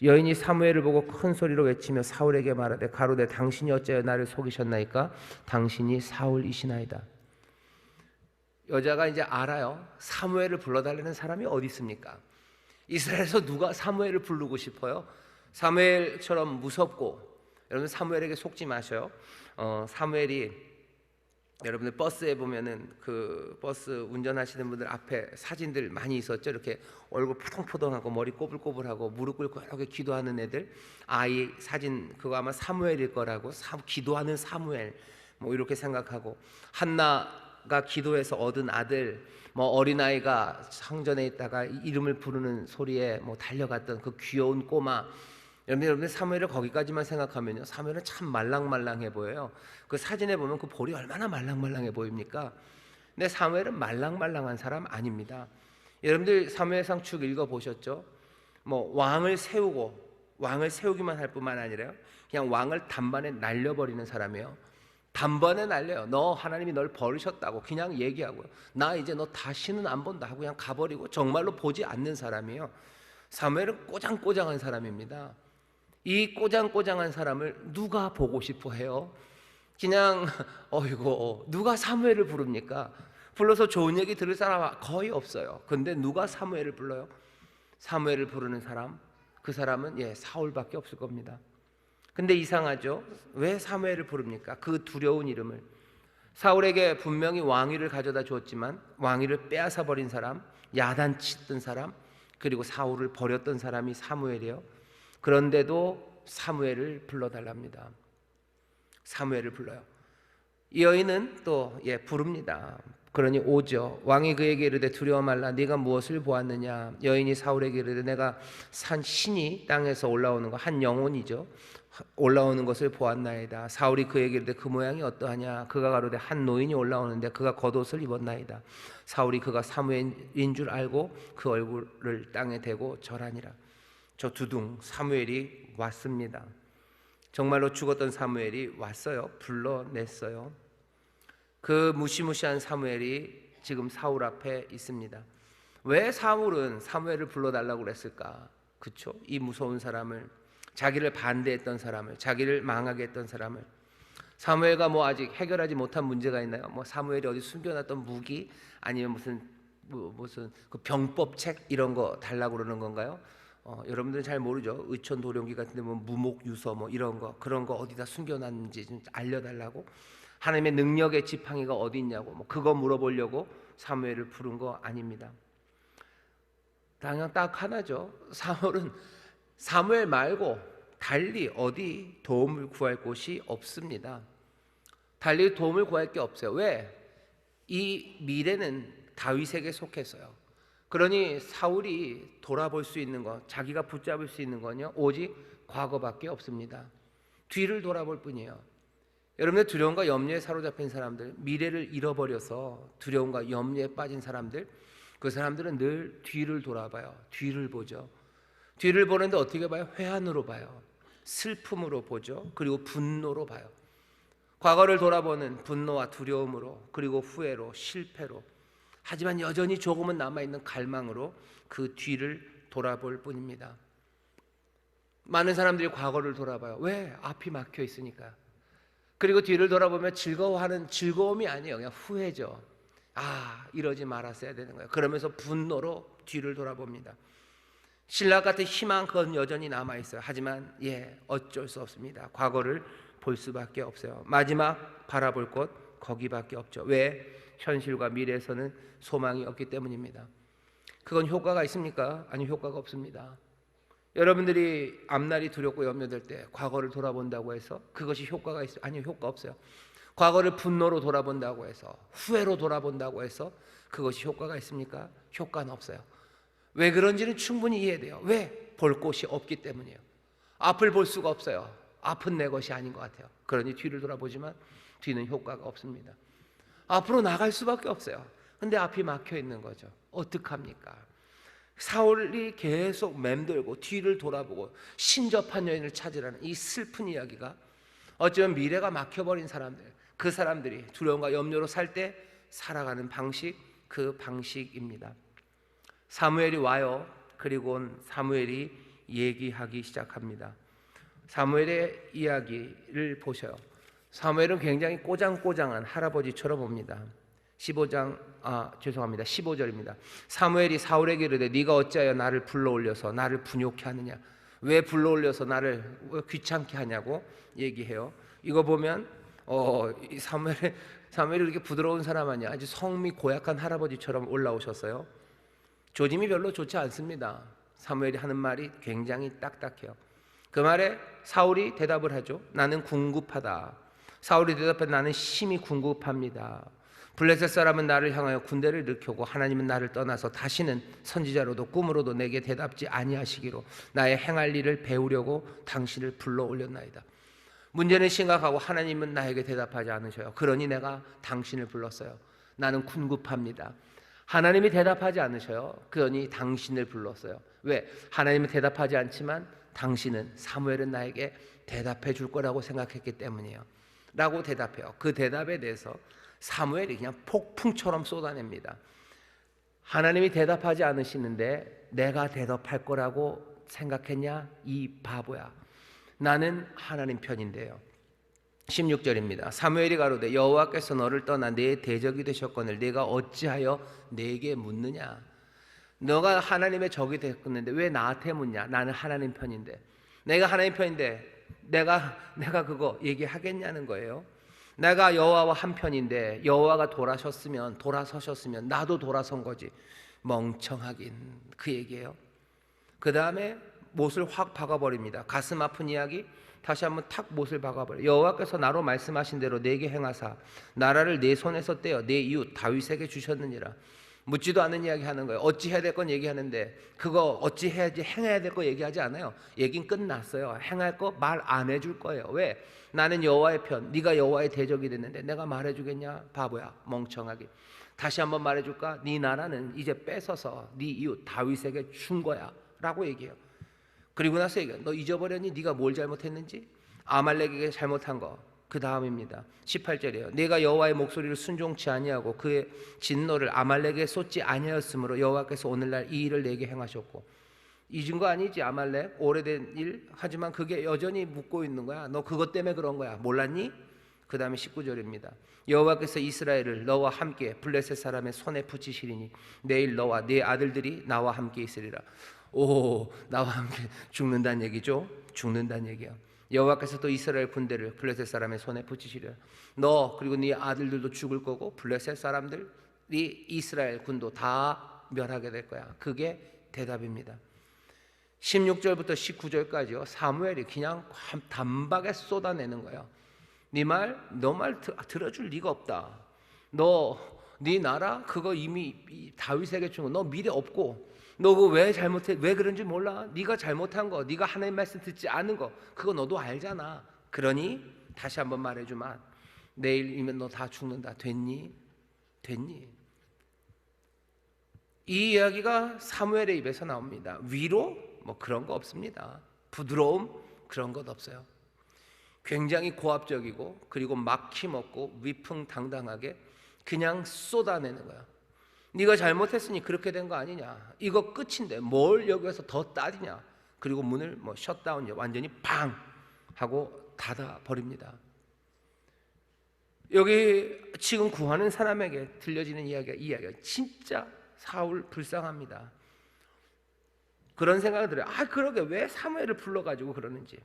여인이 사무엘을 보고 큰 소리로 외치며 사울에게 말하되 가로되 당신이 어찌하여 나를 속이셨나이까? 당신이 사울이시나이다. 여자가 이제 알아요. 사무엘을 불러달라는 사람이 어디 있습니까? 이스라엘에서 누가 사무엘을 부르고 싶어요? 사무엘처럼 무섭고, 여러분 사무엘에게 속지 마셔요. 사무엘이, 여러분들 버스에 보면은 그 버스 운전하시는 분들 앞에 사진들 많이 있었죠. 이렇게 얼굴 포동포동하고 머리 꼬불꼬불하고 무릎 꿇고 이렇게 기도하는 애들, 아이 사진, 그거 아마 사무엘일 거라고, 기도하는 사무엘 이렇게 생각하고, 한나가 기도해서 얻은 아들, 어린아이가 성전에 있다가 이름을 부르는 소리에 달려갔던 그 귀여운 꼬마. 여러분들 사무엘을 거기까지만 생각하면요, 사무엘은 참 말랑말랑해 보여요. 그 사진에 보면 그 볼이 얼마나 말랑말랑해 보입니까? 근데 사무엘은 말랑말랑한 사람 아닙니다. 여러분들 사무엘상 쭉 읽어보셨죠? 왕을 세우기만 할 뿐만 아니라 그냥 왕을 단번에 날려버리는 사람이에요. 단번에 날려요. 너 하나님이 널 버리셨다고 그냥 얘기하고요. 나 이제 너 다시는 안 본다 하고 그냥 가버리고 정말로 보지 않는 사람이에요. 사무엘은 꼬장꼬장한 사람입니다. 이 꼬장꼬장한 사람을 누가 보고 싶어 해요? 그냥 어이고, 누가 사무엘을 부릅니까? 불러서 좋은 얘기 들을 사람 거의 없어요. 근데 누가 사무엘을 불러요? 사무엘을 부르는 사람, 그 사람은 사울밖에 없을 겁니다. 근데 이상하죠? 왜 사무엘을 부릅니까? 그 두려운 이름을. 사울에게 분명히 왕위를 가져다 주었지만 왕위를 빼앗아 버린 사람, 야단치던 사람, 그리고 사울을 버렸던 사람이 사무엘이에요. 그런데도 사무엘을 불러달랍니다. 사무엘을 불러요. 이 여인은 또 부릅니다. 그러니 오죠. 왕이 그에게 이르되 두려워 말라. 네가 무엇을 보았느냐? 여인이 사울에게 이르되 내가 산 신이 땅에서 올라오는 거, 한 영혼이죠, 올라오는 것을 보았나이다. 사울이 그에게 이르되 그 모양이 어떠하냐? 그가 가로되 한 노인이 올라오는데 그가 겉옷을 입었나이다. 사울이 그가 사무엘인 줄 알고 그 얼굴을 땅에 대고 절하니라. 저 두둥, 사무엘이 왔습니다. 정말로 죽었던 사무엘이 왔어요. 불러냈어요. 그 무시무시한 사무엘이 지금 사울 앞에 있습니다. 왜 사울은 사무엘을 불러달라고 그랬을까? 그쵸? 이 무서운 사람을, 자기를 반대했던 사람을, 자기를 망하게 했던 사람을. 사무엘과 아직 해결하지 못한 문제가 있나요? 사무엘이 어디 숨겨놨던 무기, 아니면 무슨 그 병법책 이런 거 달라고 그러는 건가요? 여러분들은 잘 모르죠. 의천 도령기 같은데 무목유서 이런 거, 그런 거 어디다 숨겨놨는지 좀 알려달라고, 하나님의 능력의 지팡이가 어디 있냐고 그거 물어보려고 사무엘을 부른 거 아닙니다. 그냥 딱 하나죠. 사무엘 말고 달리 어디 도움을 구할 곳이 없습니다. 달리 도움을 구할 게 없어요. 왜? 이 미래는 다윗에게 속해서요. 그러니 사울이 돌아볼 수 있는 것, 자기가 붙잡을 수 있는 건요, 오직 과거밖에 없습니다. 뒤를 돌아볼 뿐이에요. 여러분들 두려움과 염려에 사로잡힌 사람들, 미래를 잃어버려서 두려움과 염려에 빠진 사람들, 그 사람들은 늘 뒤를 돌아봐요. 뒤를 보죠. 뒤를 보는데 어떻게 봐요? 회한으로 봐요. 슬픔으로 보죠. 그리고 분노로 봐요. 과거를 돌아보는 분노와 두려움으로, 그리고 후회로, 실패로, 하지만 여전히 조금은 남아있는 갈망으로 그 뒤를 돌아볼 뿐입니다. 많은 사람들이 과거를 돌아봐요. 왜? 앞이 막혀 있으니까. 그리고 뒤를 돌아보면 즐거워하는, 즐거움이 아니에요. 그냥 후회죠. 이러지 말았어야 되는 거예요. 그러면서 분노로 뒤를 돌아봅니다. 신라 같은 희망, 그건 여전히 남아있어요. 하지만 어쩔 수 없습니다. 과거를 볼 수밖에 없어요. 마지막 바라볼 곳, 거기밖에 없죠. 왜? 현실과 미래에서는 소망이 없기 때문입니다. 그건 효과가 있습니까? 아니, 효과가 없습니다. 여러분들이 앞날이 두렵고 염려될 때 과거를 돌아본다고 해서 그것이 효과가 있어요? 아니요, 효과 없어요. 과거를 분노로 돌아본다고 해서, 후회로 돌아본다고 해서 그것이 효과가 있습니까? 효과는 없어요. 왜 그런지는 충분히 이해돼요. 왜? 볼 곳이 없기 때문이에요. 앞을 볼 수가 없어요. 앞은 내 것이 아닌 것 같아요. 그러니 뒤를 돌아보지만 뒤는 효과가 없습니다. 앞으로 나갈 수밖에 없어요. 근데 앞이 막혀 있는 거죠. 어떡합니까? 사울이 계속 맴돌고 뒤를 돌아보고 신접한 여인을 찾으라는 이 슬픈 이야기가 어쩌면 미래가 막혀버린 사람들, 그 사람들이 두려움과 염려로 살 때 살아가는 방식, 그 방식입니다. 사무엘이 와요. 그리고 사무엘이 얘기하기 시작합니다. 사무엘의 이야기를 보셔요. 사무엘은 굉장히 꼬장꼬장한 할아버지처럼 봅니다. 15절입니다. 사무엘이 사울에게 이르되 네가 어찌하여 나를 불러올려서 나를 분욕케 하느냐? 왜 불러올려서 나를 귀찮게 하냐고 얘기해요. 이거 보면 이 사무엘이 이렇게 부드러운 사람 아니야? 아주 성미 고약한 할아버지처럼 올라오셨어요. 조짐이 별로 좋지 않습니다. 사무엘이 하는 말이 굉장히 딱딱해요. 그 말에 사울이 대답을 하죠. 나는 궁급하다. 사울이 대답해 나는 심히 궁급합니다. 블레셋 사람은 나를 향하여 군대를 일으키고 하나님은 나를 떠나서 다시는 선지자로도 꿈으로도 내게 대답지 아니하시기로 나의 행할 일을 배우려고 당신을 불러 올렸나이다. 문제는 심각하고 하나님은 나에게 대답하지 않으셔요. 그러니 내가 당신을 불렀어요. 나는 궁급합니다. 하나님이 대답하지 않으셔요. 그러니 당신을 불렀어요. 왜? 하나님은 대답하지 않지만 당신은, 사무엘은 나에게 대답해 줄 거라고 생각했기 때문이에요 라고 대답해요. 그 대답에 대해서 사무엘이 그냥 폭풍처럼 쏟아냅니다. 하나님이 대답하지 않으시는데 내가 대답할 거라고 생각했냐? 이 바보야. 나는 하나님 편인데요. 16절입니다. 사무엘이 가로되 여호와께서 너를 떠나 내 대적이 되셨거늘 내가 어찌하여 내게 묻느냐? 너가 하나님의 적이 됐는데 왜 나한테 묻냐? 나는 하나님 편인데, 내가 하나님 편인데 내가 그거 얘기하겠냐는 거예요. 내가 여호와와 한 편인데 여호와가 돌아서셨으면 나도 돌아선 거지. 멍청하긴, 그 얘기예요. 그 다음에 못을 확 박아버립니다. 가슴 아픈 이야기 다시 한번 탁 못을 박아버려요. 여호와께서 나로 말씀하신 대로 내게 행하사 나라를 내 손에서 떼어 내 이웃 다윗에게 주셨느니라. 묻지도 않은 이야기 하는 거예요. 어찌 해야 될 건 얘기하는데 그거 어찌 해야지, 행해야 될 거 얘기하지 않아요. 얘긴 끝났어요. 행할 거 말 안 해줄 거예요. 왜? 나는 여호와의 편, 네가 여호와의 대적이 됐는데 내가 말해주겠냐? 바보야, 멍청하게. 다시 한번 말해줄까? 네 나라는 이제 뺏어서 네 이웃 다윗에게 준 거야 라고 얘기해요. 그리고 나서 얘기해요. 너 잊어버렸니? 네가 뭘 잘못했는지? 아말렉에게 잘못한 거. 그 다음입니다. 18절이에요. 내가 여호와의 목소리를 순종치 아니하고 그의 진노를 아말렉에 쏟지 아니하였으므로 여호와께서 오늘날 이 일을 내게 행하셨고. 잊은 거 아니지 아말렉? 오래된 일? 하지만 그게 여전히 묻고 있는 거야. 너 그것 때문에 그런 거야. 몰랐니? 그 다음에 19절입니다. 여호와께서 이스라엘을 너와 함께 블레셋 사람의 손에 붙이시리니 내일 너와 네 아들들이 나와 함께 있으리라. 오, 나와 함께 죽는다는 얘기죠. 죽는다는 얘기야. 여호와께서 또 이스라엘 군대를 블레셋 사람의 손에 붙이시리라. 너 그리고 네 아들들도 죽을 거고 블레셋 사람들이 이스라엘 군도 다 멸하게 될 거야. 그게 대답입니다. 16절부터 19절까지요. 사무엘이 그냥 단박에 쏟아내는 거예요. 너 말 들어줄 리가 없다. 네 나라 그거 이미 다윗에게 준 거 너 미래 없고, 너 그거 왜 잘못해? 왜 그런지 몰라? 네가 잘못한 거, 네가 하나님 말씀 듣지 않은 거, 그거 너도 알잖아. 그러니 다시 한번 말해주마. 내일이면 너 다 죽는다. 됐니? 이 이야기가 사무엘의 입에서 나옵니다. 위로? 뭐 그런 거 없습니다. 부드러움? 그런 것 없어요. 굉장히 고압적이고 그리고 막힘없고 위풍당당하게 그냥 쏟아내는 거야. 네가 잘못했으니 그렇게 된 거 아니냐? 이거 끝인데 뭘 여기서 더 따지냐? 그리고 문을 셧다운, 완전히 팡 하고 닫아 버립니다. 여기 지금 구하는 사람에게 들려지는 이야기가 진짜 사울 불쌍합니다. 그런 생각이 들어요. 그러게 왜 사무엘을 불러가지고 그러는지.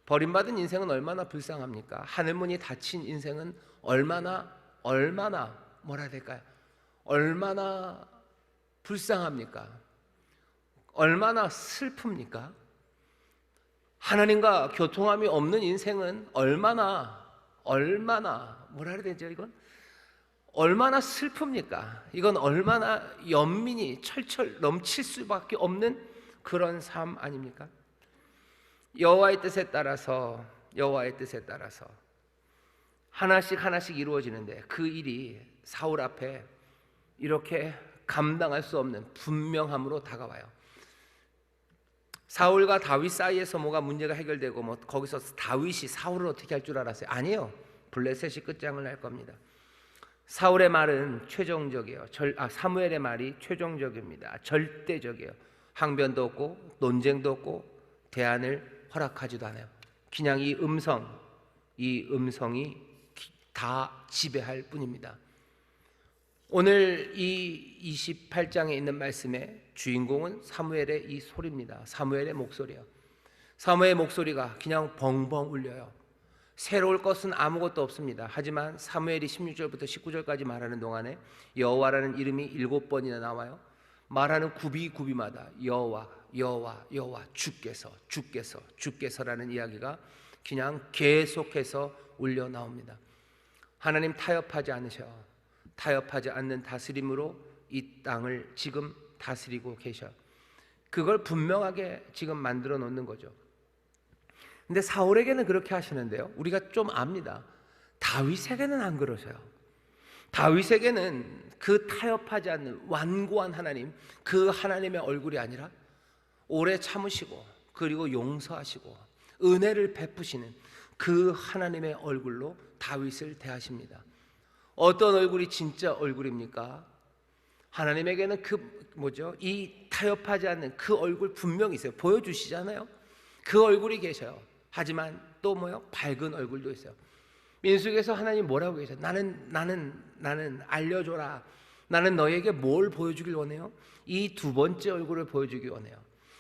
버림받은 인생은 얼마나 불쌍합니까? 하늘문이 닫힌 인생은 얼마나 뭐라 해야 될까요? 얼마나 불쌍합니까? 얼마나 슬픕니까? 하나님과 교통함이 없는 인생은 얼마나 뭐라 해야 되죠? 이건 얼마나 슬픕니까? 이건 얼마나 연민이 철철 넘칠 수밖에 없는 그런 삶 아닙니까? 여호와의 뜻에 따라서 하나씩 이루어지는데 그 일이 사울 앞에 이렇게 감당할 수 없는 분명함으로 다가와요. 사울과 다윗 사이에서 뭐가 문제가 해결되고 뭐 거기서 다윗이 사울을 어떻게 할 줄 알았어요? 아니에요. 블레셋이 끝장을 낼 겁니다. 사울의 말은 최종적이에요. 사무엘의 말이 최종적입니다. 절대적이에요. 항변도 없고 논쟁도 없고 대안을 허락하지도 않아요. 그냥 이 음성이 다 지배할 뿐입니다. 오늘 이 28장에 있는 말씀의 주인공은 사무엘의 이 소리입니다. 사무엘의 목소리예요. 사무엘의 목소리가 그냥 벙벙 울려요. 새로울 것은 아무것도 없습니다. 하지만 사무엘이 16절부터 19절까지 말하는 동안에 여호와라는 이름이 7번이나 나와요. 말하는 구비마다 여호와 주께서라는 이야기가 그냥 계속해서 울려 나옵니다. 하나님 타협하지 않는 다스림으로 이 땅을 지금 다스리고 계셔. 그걸 분명하게 지금 만들어 놓는 거죠. 근데 사울에게는 그렇게 하시는데요, 우리가 좀 압니다. 다윗에게는 안 그러세요. 다윗에게는 그 타협하지 않는 완고한 하나님, 그 하나님의 얼굴이 아니라 오래 참으시고 그리고 용서하시고 은혜를 베푸시는 그 하나님의 얼굴로 다윗을 대하십니다. 어떤 얼굴이 진짜 얼굴입니까? 하나님에게는 이 타협하지 않는 그 얼굴 분명히 있어요. 보여주시잖아요. 그 얼굴이 계셔요. 하지만 또 밝은 얼굴도 있어요. 민수기에서 하나님 뭐라고 계세요? 나는 알려줘라. 나는 너에게 뭘 보여주길 원해요? 이 두 번째 얼굴을 보여주길 원해요.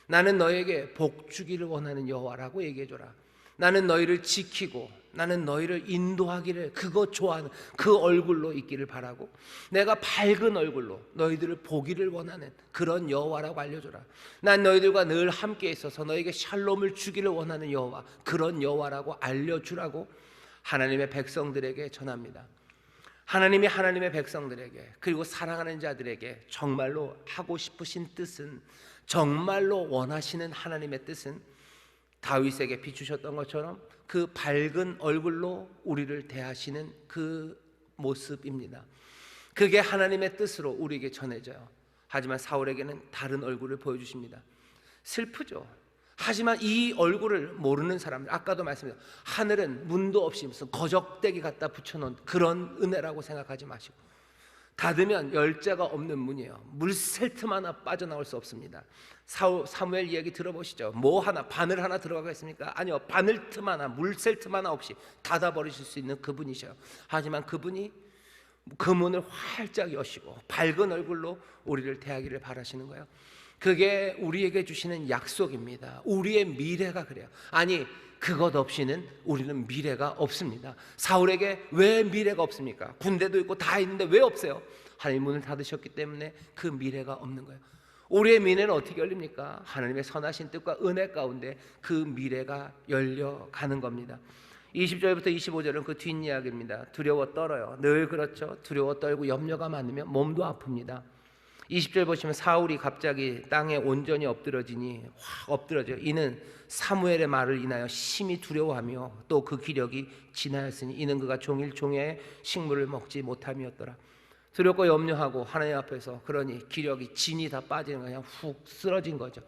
나는 너에게 복 주기를 원하는 여호와라고 얘기해줘라. 나는 너희를 지키고 나는 너희를 인도하기를 그거 좋아하는 그 얼굴로 있기를 바라고, 내가 밝은 얼굴로 너희들을 보기를 원하는 그런 여호와라고 알려줘라. 난 너희들과 늘 함께 있어서 너에게 샬롬을 주기를 원하는 여호와, 그런 여호와라고 알려주라고 하나님의 백성들에게 전합니다. 하나님이 하나님의 백성들에게 그리고 사랑하는 자들에게 정말로 하고 싶으신 뜻은, 정말로 원하시는 하나님의 뜻은 다윗에게 비추셨던 것처럼 그 밝은 얼굴로 우리를 대하시는 그 모습입니다. 그게 하나님의 뜻으로 우리에게 전해져요. 하지만 사울에게는 다른 얼굴을 보여주십니다. 슬프죠. 하지만 이 얼굴을 모르는 사람들, 아까도 말씀드렸죠. 하늘은 문도 없이 무슨 거적대기 갖다 붙여놓은 그런 은혜라고 생각하지 마시고, 닫으면 열자가 없는 문이에요. 물샐 틈 하나 빠져나올 수 없습니다. 사무엘 이야기 들어보시죠. 바늘 하나 들어가겠습니까? 아니요. 바늘 틈 하나, 물샐 틈 하나 없이 닫아버리실 수 있는 그분이셔요. 하지만 그분이 그 문을 활짝 여시고 밝은 얼굴로 우리를 대하기를 바라시는 거예요. 그게 우리에게 주시는 약속입니다. 우리의 미래가 그래요. 아니, 그것 없이는 우리는 미래가 없습니다. 사울에게 왜 미래가 없습니까? 군대도 있고 다 있는데 왜 없어요? 하나님 문을 닫으셨기 때문에 그 미래가 없는 거예요. 우리의 미래는 어떻게 열립니까? 하나님의 선하신 뜻과 은혜 가운데 그 미래가 열려가는 겁니다. 20절부터 25절은 그 뒷이야기입니다. 두려워 떨어요. 늘 그렇죠. 두려워 떨고 염려가 많으면 몸도 아픕니다. 20절 보시면 사울이 갑자기 땅에 온전히 엎드러지니 확 엎드러져요. 이는 사무엘의 말을 인하여 심히 두려워하며 또 그 기력이 지나였으니 이는 그가 종일 종야에 식물을 먹지 못함이었더라. 두렵고 염려하고 하나님 앞에서, 그러니 기력이 진이 다 빠지는 거예요. 그냥 훅 쓰러진 거죠.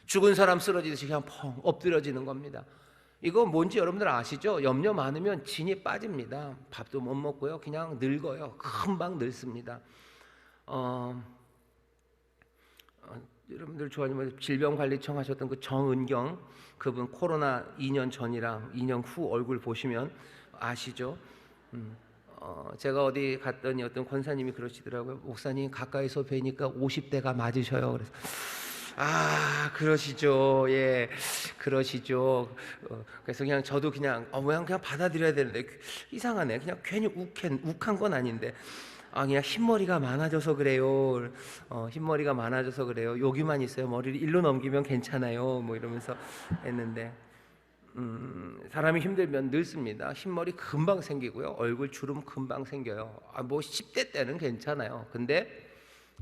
죽은 사람 쓰러지듯이 그냥 펑 엎드러지는 겁니다. 이거 뭔지 여러분들 아시죠? 염려 많으면 진이 빠집니다. 밥도 못 먹고요. 그냥 늙어요. 금방 늙습니다. 여러분들 좋아하시면 질병관리청 하셨던 그 정은경, 그분 코로나 2년 전이랑 2년 후 얼굴 보시면 아시죠? 제가 어디 갔더니 어떤 권사님이 그러시더라고요. 목사님 가까이서 뵈니까 50대가 맞으셔요. 그래서 그러시죠. 예, 그러시죠. 그래서 그냥 저도 그냥 그냥 받아들여야 되는데 이상하네. 그냥 괜히 욱한 건 아닌데 그냥 흰머리가 많아져서 그래요. 흰머리가 많아져서 그래요. 여기만 있어요. 머리를 일로 넘기면 괜찮아요. 뭐 이러면서 했는데 사람이 힘들면 늙습니다. 흰머리 금방 생기고요. 얼굴 주름 금방 생겨요. 뭐 10대 때는 괜찮아요. 근데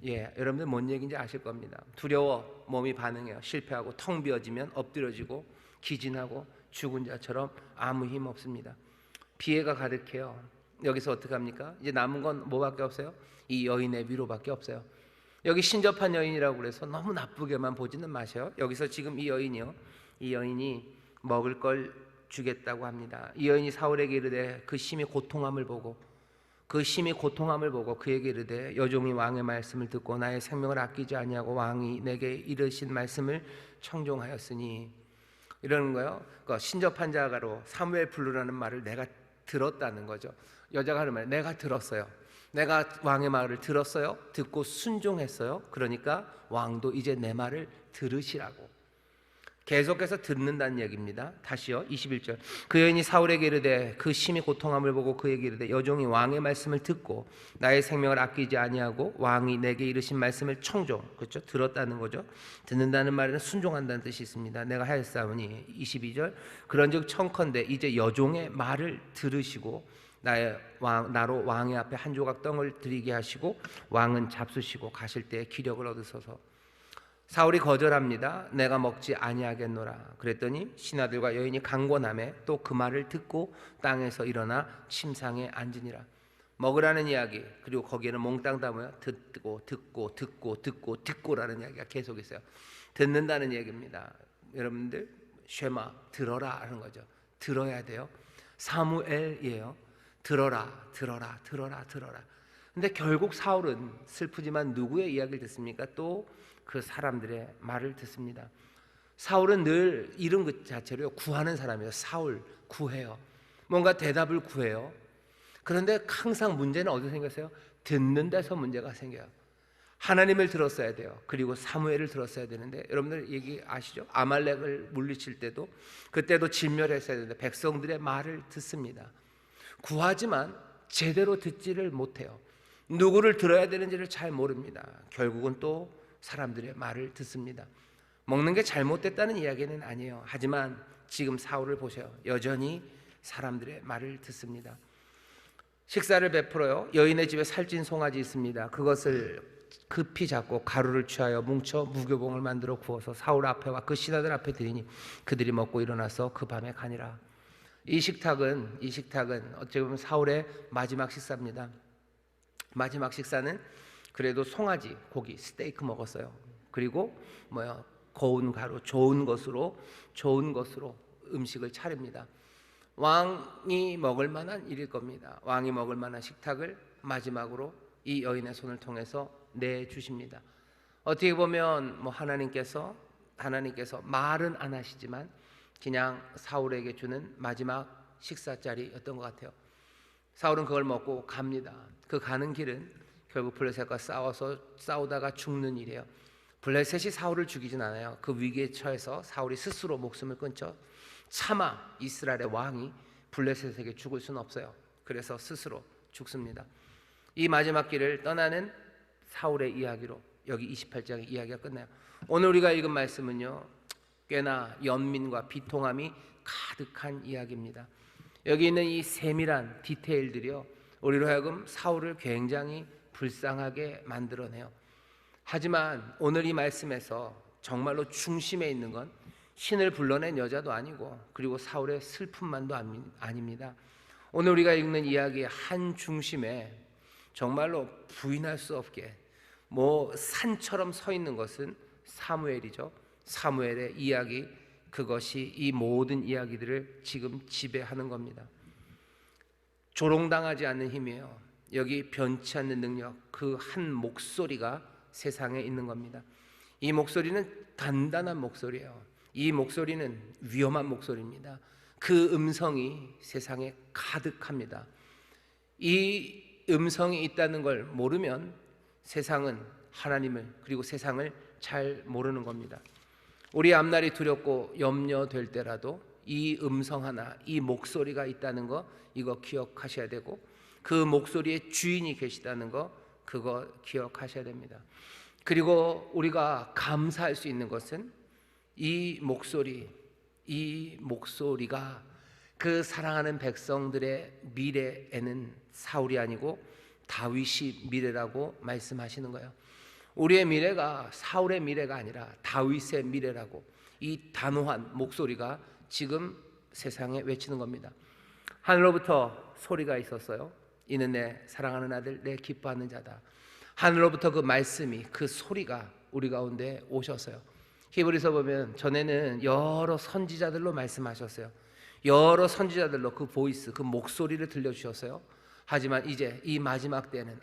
여러분들 뭔 얘기인지 아실 겁니다. 두려워 몸이 반응해요. 실패하고 텅 비어지면 엎드려지고 기진하고 죽은 자처럼 아무 힘 없습니다. 비애가 가득해요. 여기서 어떻게 합니까? 이제 남은 건 뭐밖에 없어요? 이 여인의 위로밖에 없어요. 여기 신접한 여인이라고 그래서 너무 나쁘게만 보지는 마세요. 여기서 지금 이 여인이 먹을 걸 주겠다고 합니다. 이 여인이 사울에게 이르되 그 심히 고통함을 보고 그에게 이르되 여종이 왕의 말씀을 듣고 나의 생명을 아끼지 아니하고 왕이 내게 이르신 말씀을 청종하였으니, 이러는 거예요. 그러니까 신접한 자가로 사무엘 부르라는 말을 내가 들었다는 거죠. 여자가 하는 말, 내가 들었어요. 내가 왕의 말을 들었어요. 듣고 순종했어요. 그러니까 왕도 이제 내 말을 들으시라고. 계속해서 듣는다는 얘기입니다. 다시요. 21절. 그 여인이 사울에게 이르되 그 심히 고통함을 보고 그에게 이르되 여종이 왕의 말씀을 듣고 나의 생명을 아끼지 아니하고 왕이 내게 이르신 말씀을 청종. 그렇죠? 들었다는 거죠. 듣는다는 말에는 순종한다는 뜻이 있습니다. 내가 하였사오니. 22절. 그런즉 청컨대 이제 여종의 말을 들으시고 나로 왕의 앞에 한 조각 떡을 드리게 하시고 왕은 잡수시고 가실 때에 기력을 얻으소서. 사울이 거절합니다. 내가 먹지 아니하겠노라. 그랬더니 신하들과 여인이 강권하매 또 그 말을 듣고 땅에서 일어나 침상에 앉으니라. 먹으라는 이야기, 그리고 거기에는 몽땅 다 뭐야? 듣고라는 이야기가 계속 있어요. 듣는다는 얘기입니다. 여러분들 쉐마, 들어라 하는 거죠. 들어야 돼요. 사무엘이에요. 들어라. 근데 결국 사울은 슬프지만 누구의 이야기를 듣습니까? 또 그 사람들의 말을 듣습니다. 사울은 늘 이름 그 자체로 구하는 사람이에요. 사울, 구해요. 뭔가 대답을 구해요. 그런데 항상 문제는 어디서 생겼어요? 듣는 데서 문제가 생겨요. 하나님을 들었어야 돼요. 그리고 사무엘을 들었어야 되는데, 여러분들 얘기 아시죠? 아말렉을 물리칠 때도 그때도 진멸했어야 되는데 백성들의 말을 듣습니다. 구하지만 제대로 듣지를 못해요. 누구를 들어야 되는지를 잘 모릅니다. 결국은 또 사람들의 말을 듣습니다. 먹는 게 잘못됐다는 이야기는 아니에요. 하지만 지금 사울을 보세요. 여전히 사람들의 말을 듣습니다. 식사를 베풀어요. 여인의 집에 살찐 송아지 있습니다. 그것을 급히 잡고 가루를 취하여 뭉쳐 무교봉을 만들어 구워서 사울 앞에와 그 신하들 앞에 드리니 그들이 먹고 일어나서 그 밤에 가니라. 이 식탁은 어찌 보면 사울의 마지막 식사입니다. 마지막 식사는 그래도 송아지, 고기, 스테이크 먹었어요. 그리고 고운 가루, 좋은 것으로 음식을 차립니다. 왕이 먹을 만한 일일 겁니다. 왕이 먹을 만한 식탁을 마지막으로 이 여인의 손을 통해서 내주십니다. 어떻게 보면 하나님께서 말은 안 하시지만 그냥 사울에게 주는 마지막 식사자리였던 것 같아요. 사울은 그걸 먹고 갑니다. 그 가는 길은 결국 블레셋과 싸우다가 죽는 일이에요. 블레셋이 사울을 죽이진 않아요. 그 위기에 처해서 사울이 스스로 목숨을 끊죠. 차마 이스라엘의 왕이 블레셋에게 죽을 수는 없어요. 그래서 스스로 죽습니다. 이 마지막 길을 떠나는 사울의 이야기로 여기 28장의 이야기가 끝나요. 오늘 우리가 읽은 말씀은요, 꽤나 연민과 비통함이 가득한 이야기입니다. 여기 있는 이 세밀한 디테일들이요, 우리로 하여금 사울을 굉장히 불쌍하게 만들어내요. 하지만 오늘 이 말씀에서 정말로 중심에 있는 건 신을 불러낸 여자도 아니고 그리고 사울의 슬픔만도 아닙니다. 오늘 우리가 읽는 이야기의 한 중심에 정말로 부인할 수 없게 산처럼 서 있는 것은 사무엘이죠. 사무엘의 이야기, 그것이 이 모든 이야기들을 지금 지배하는 겁니다. 조롱당하지 않는 힘이에요. 여기 변치 않는 능력, 그 한 목소리가 세상에 있는 겁니다. 이 목소리는 단단한 목소리예요. 이 목소리는 위험한 목소리입니다. 그 음성이 세상에 가득합니다. 이 음성이 있다는 걸 모르면 세상은 하나님을, 그리고 세상을 잘 모르는 겁니다. 우리 앞날이 두렵고 염려될 때라도 이 음성 하나, 이 목소리가 있다는 거, 이거 기억하셔야 되고, 그 목소리의 주인이 계시다는 거, 그거 기억하셔야 됩니다. 그리고 우리가 감사할 수 있는 것은 이 목소리가 그 사랑하는 백성들의 미래에는 사울이 아니고 다윗이 미래라고 말씀하시는 거예요. 우리의 미래가 사울의 미래가 아니라 다윗의 미래라고 이 단호한 목소리가 지금 세상에 외치는 겁니다. 하늘로부터 소리가 있었어요. 이는 내 사랑하는 아들, 내 기뻐하는 자다. 하늘로부터 그 말씀이, 그 소리가 우리 가운데 오셨어요. 히브리서 보면 전에는 여러 선지자들로 말씀하셨어요. 여러 선지자들로 그 보이스, 그 목소리를 들려주셨어요. 하지만 이제 이 마지막 때는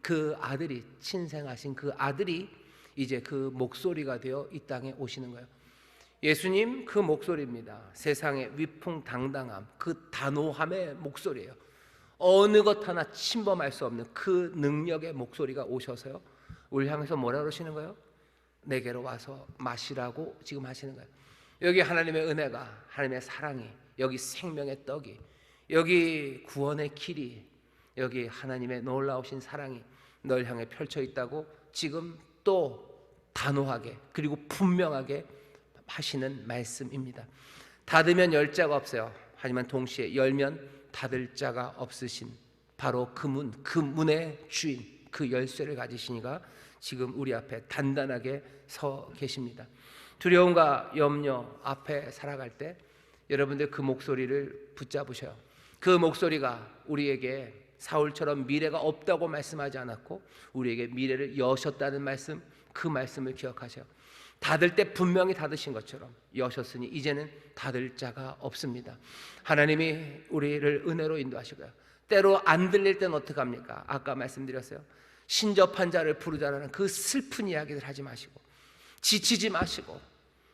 그 아들이 친생하신 그 아들이 이제 그 목소리가 되어 이 땅에 오시는 거예요. 예수님 그 목소리입니다. 세상의 위풍당당함, 그 단호함의 목소리예요. 어느 것 하나 침범할 수 없는 그 능력의 목소리가 오셔서요, 우리 향해서 뭐라 그러시는 거예요? 내게로 와서 마시라고 지금 하시는 거예요. 여기 하나님의 은혜가, 하나님의 사랑이, 여기 생명의 떡이, 여기 구원의 길이, 여기 하나님의 놀라우신 사랑이 널 향해 펼쳐 있다고 지금 또 단호하게 그리고 분명하게 하시는 말씀입니다. 닫으면 열 자가 없어요. 하지만 동시에 열면 닫을 자가 없으신 바로 그 문의 주인, 그 열쇠를 가지시니가 지금 우리 앞에 단단하게 서 계십니다. 두려움과 염려 앞에 살아갈 때 여러분들 그 목소리를 붙잡으셔요. 그 목소리가 우리에게 사울처럼 미래가 없다고 말씀하지 않았고 우리에게 미래를 여셨다는 말씀, 그 말씀을 기억하셔요. 닫을 때 분명히 닫으신 것처럼 여셨으니 이제는 닫을 자가 없습니다. 하나님이 우리를 은혜로 인도하시고요. 때로 안 들릴 때는 어떡합니까? 아까 말씀드렸어요. 신접한 자를 부르자라는 그 슬픈 이야기들 하지 마시고 지치지 마시고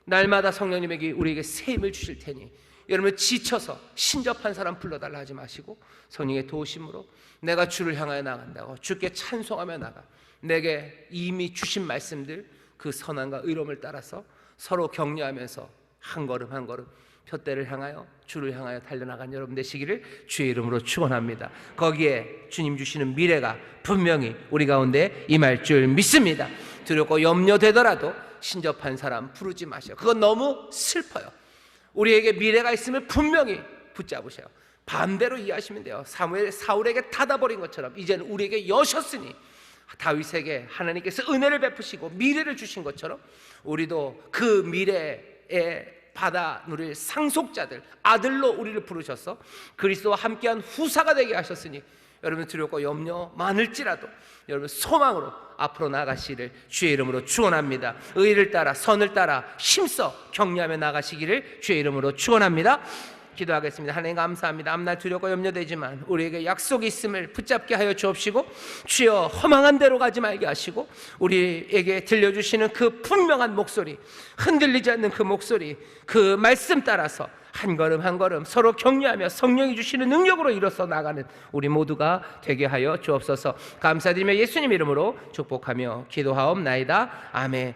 날마다 성령님에게 우리에게 새 힘을 주실 테니 여러분 지쳐서 신접한 사람 불러달라 하지 마시고 성령의 도우심으로 내가 주를 향하여 나간다고 주께 찬송하며 나가 내게 이미 주신 말씀들 그 선함과 의로움을 따라서 서로 격려하면서 한 걸음 한 걸음 푯대를 향하여 주를 향하여 달려나간 여러분 되시기를 주의 이름으로 축원합니다. 거기에 주님 주시는 미래가 분명히 우리 가운데 임할 줄 믿습니다. 두렵고 염려되더라도 신접한 사람 부르지 마세요. 그건 너무 슬퍼요. 우리에게 미래가 있음을 분명히 붙잡으세요. 반대로 이해하시면 돼요. 사울에게 닫아버린 것처럼 이제는 우리에게 여셨으니 다윗에게 하나님께서 은혜를 베푸시고 미래를 주신 것처럼 우리도 그 미래에 받아 누릴 상속자들, 아들로 우리를 부르셔서 그리스도와 함께한 후사가 되게 하셨으니 여러분 두렵고 염려 많을지라도 여러분 소망으로 앞으로 나가시기를 주의 이름으로 축원합니다. 의를 따라 선을 따라 힘써 격려하며 나가시기를 주의 이름으로 축원합니다. 기도하겠습니다. 하나님 감사합니다. 앞날 두렵고 염려되지만 우리에게 약속이 있음을 붙잡게 하여 주옵시고 주여 허망한 대로 가지 말게 하시고 우리에게 들려주시는 그 분명한 목소리, 흔들리지 않는 그 목소리, 그 말씀 따라서 한 걸음 한 걸음 서로 격려하며 성령이 주시는 능력으로 일어서 나가는 우리 모두가 되게 하여 주옵소서. 감사드리며 예수님 이름으로 축복하며 기도하옵나이다. 아멘.